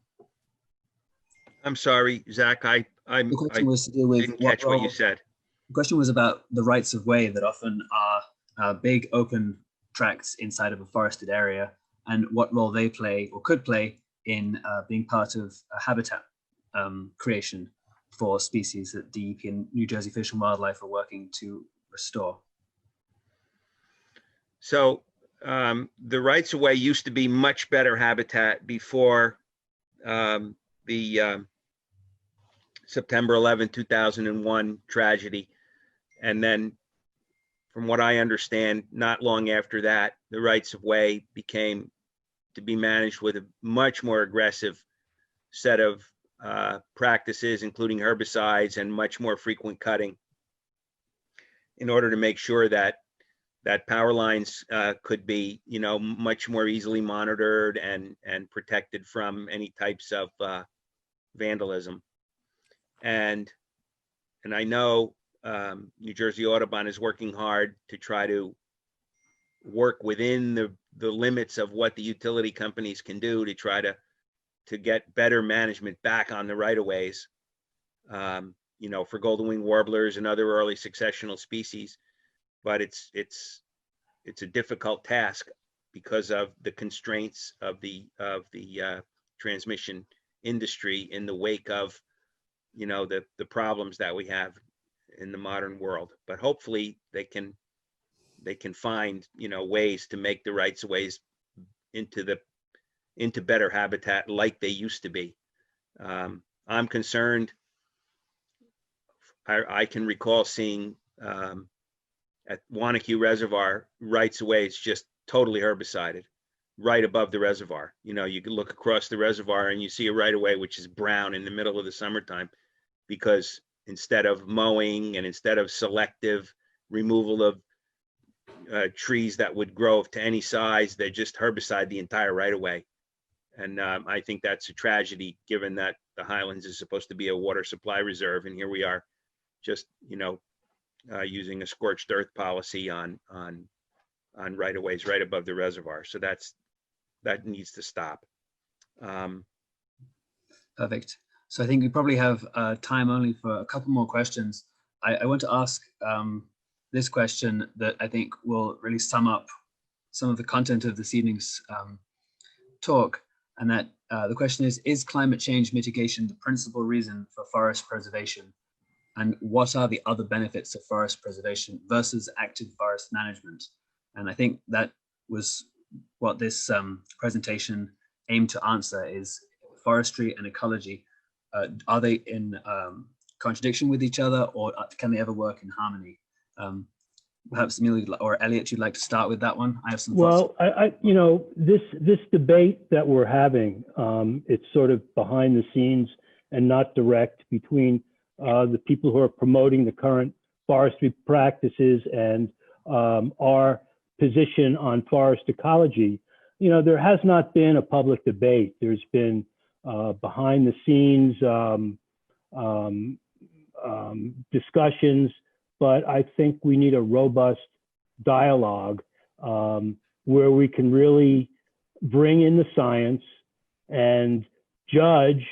I'm sorry, Zach, The question was to do with didn't catch what you said. The question was about the rights of way that often are big open tracts inside of a forested area, and what role they play or could play in being part of a habitat creation for species that DEP and New Jersey Fish and Wildlife are working to restore. So the rights of way used to be much better habitat before the September 11, 2001 tragedy. And then from what I understand, not long after that, the rights of way became to be managed with a much more aggressive set of practices, including herbicides and much more frequent cutting, in order to make sure that power lines could be, much more easily monitored and protected from any types of vandalism. And I know New Jersey Audubon is working hard to try to work within the limits of what the utility companies can do to try to get better management back on the right-of-ways, for golden wing warblers and other early successional species. But it's a difficult task because of the constraints of the transmission industry in the wake of the problems that we have in the modern world. But hopefully they can find ways to make the rights of ways into better habitat like they used to be. I'm concerned. I can recall seeing at Wanacue Reservoir rights of ways just totally herbicided right above the reservoir. You can look across the reservoir and you see a right of way which is brown in the middle of the summertime, because instead of mowing and instead of selective removal of trees that would grow to any size, they just herbicide the entire right of way. And I think that's a tragedy, given that the Highlands is supposed to be a water supply reserve, and here we are just using a scorched earth policy on right of ways right above the reservoir. So that needs to stop. Perfect. So I think we probably have time only for a couple more questions. I want to ask this question that I think will really sum up some of the content of this evening's talk. And that the question is climate change mitigation the principal reason for forest preservation? And what are the other benefits of forest preservation versus active forest management? And I think that was what this presentation aimed to answer, is forestry and ecology. Are they in contradiction with each other, or can they ever work in harmony? Perhaps Emile or Elliott, you'd like to start with that one? I have some thoughts. Well, this debate that we're having, it's sort of behind the scenes and not direct between the people who are promoting the current forestry practices and our position on forest ecology. There has not been a public debate. There's been behind the scenes discussions, but I think we need a robust dialogue where we can really bring in the science and judge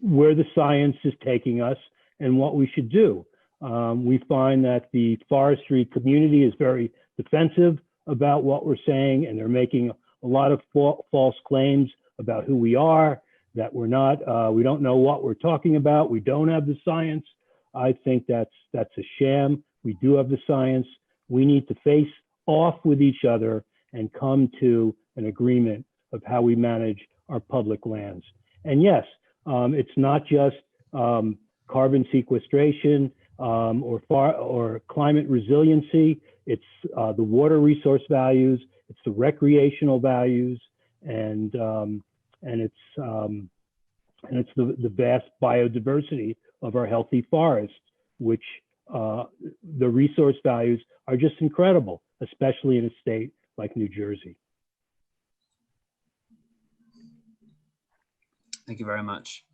where the science is taking us and what we should do. We find that the forestry community is very defensive about what we're saying, and they're making a lot of false claims about who we are, that we're not, we don't know what we're talking about, we don't have the science. I think that's a sham. We do have the science. We need to face off with each other and come to an agreement of how we manage our public lands. And yes, it's not just carbon sequestration or climate resiliency. It's the water resource values. It's the recreational values, and it's the vast biodiversity of our healthy forests, which the resource values are just incredible, especially in a state like New Jersey. Thank you very much.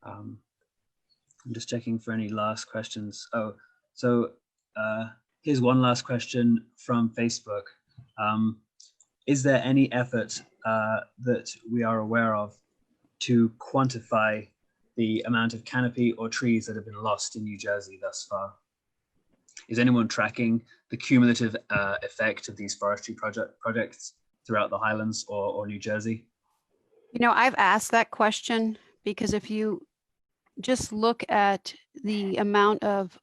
I'm just checking for any last questions. Oh, so here's one last question from Facebook. Is there any effort that we are aware of to quantify the amount of canopy or trees that have been lost in New Jersey thus far? Is anyone tracking the cumulative effect of these forestry projects throughout the Highlands or New Jersey? I've asked that question because if you just look at the amount of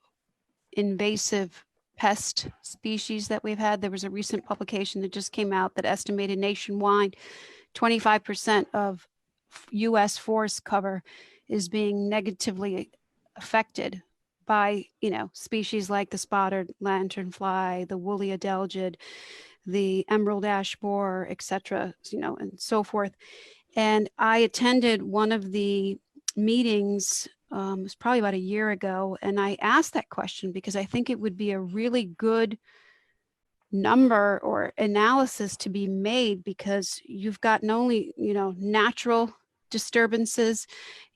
invasive pest species that we've had, there was a recent publication that just came out that estimated nationwide 25% of U.S. forest cover is being negatively affected by, species like the spotted lanternfly, the woolly adelgid, the emerald ash borer, etc., and so forth. And I attended one of the meetings, it was probably about a year ago, and I asked that question because I think it would be a really good number or analysis to be made, because you've got not only, natural disturbances,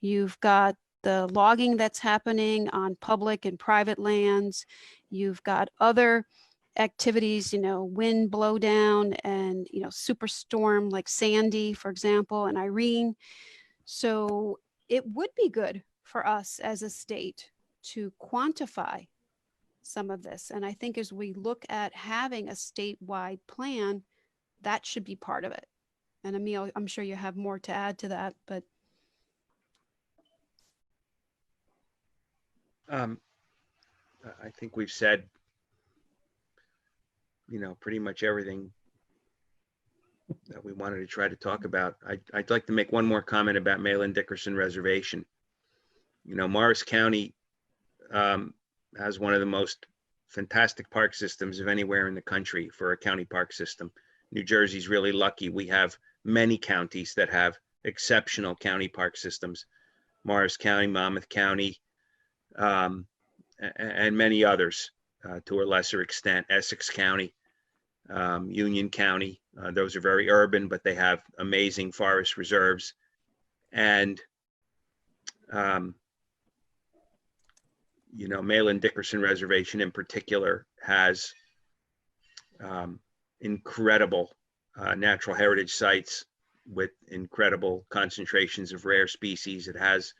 you've got the logging that's happening on public and private lands, you've got other activities, wind blowdown and, superstorm like Sandy, for example, and Irene. So it would be good for us as a state to quantify some of this. And I think as we look at having a statewide plan, that should be part of it. And Emile, I'm sure you have more to add to that, but. I think we've said, pretty much everything that we wanted to try to talk about. I'd like to make one more comment about Malin-Dickerson Reservation. Morris County has one of the most fantastic park systems of anywhere in the country for a county park system. New Jersey's really lucky. We have many counties that have exceptional county park systems. Morris County, Monmouth County, and many others to a lesser extent, Essex County, Union County. Those are very urban, but they have amazing forest reserves. And, Malin-Dickerson Reservation in particular has incredible natural heritage sites with incredible concentrations of rare species. It has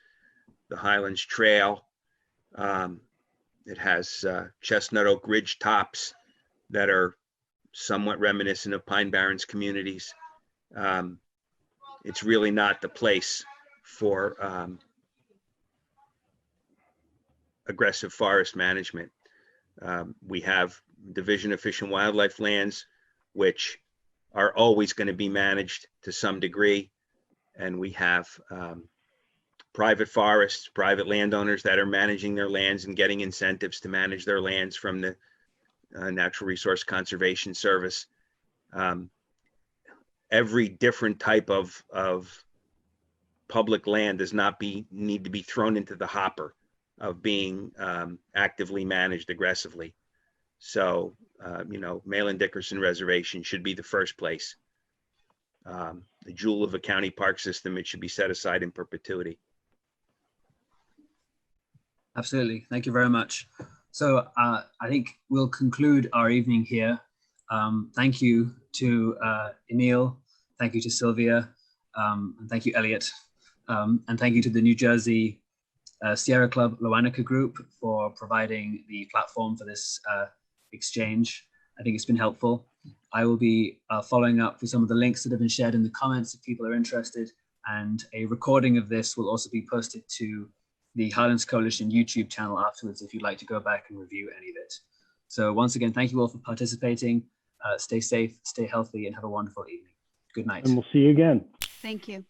the Highlands Trail. It has chestnut oak ridge tops that are somewhat reminiscent of Pine Barrens communities. It's really not the place for aggressive forest management. We have Division of Fish and Wildlife lands, which are always going to be managed to some degree. And we have private forests, private landowners that are managing their lands and getting incentives to manage their lands from the Natural Resource Conservation Service. Every different type of public land does not need to be thrown into the hopper of being actively managed aggressively. So, Malin-Dickerson Reservation should be the first place. The jewel of a county park system, it should be set aside in perpetuity. Absolutely. Thank you very much. So I think we'll conclude our evening here. Thank you to Emile. Thank you to Silvia. And thank you, Elliott. And thank you to the New Jersey Sierra Club Loanica group for providing the platform for this exchange. I think it's been helpful. I will be following up with some of the links that have been shared in the comments if people are interested. And a recording of this will also be posted to the Highlands Coalition YouTube channel afterwards if you'd like to go back and review any of it. So once again, thank you all for participating. Stay safe, stay healthy, and have a wonderful evening. Good night. And we'll see you again. Thank you.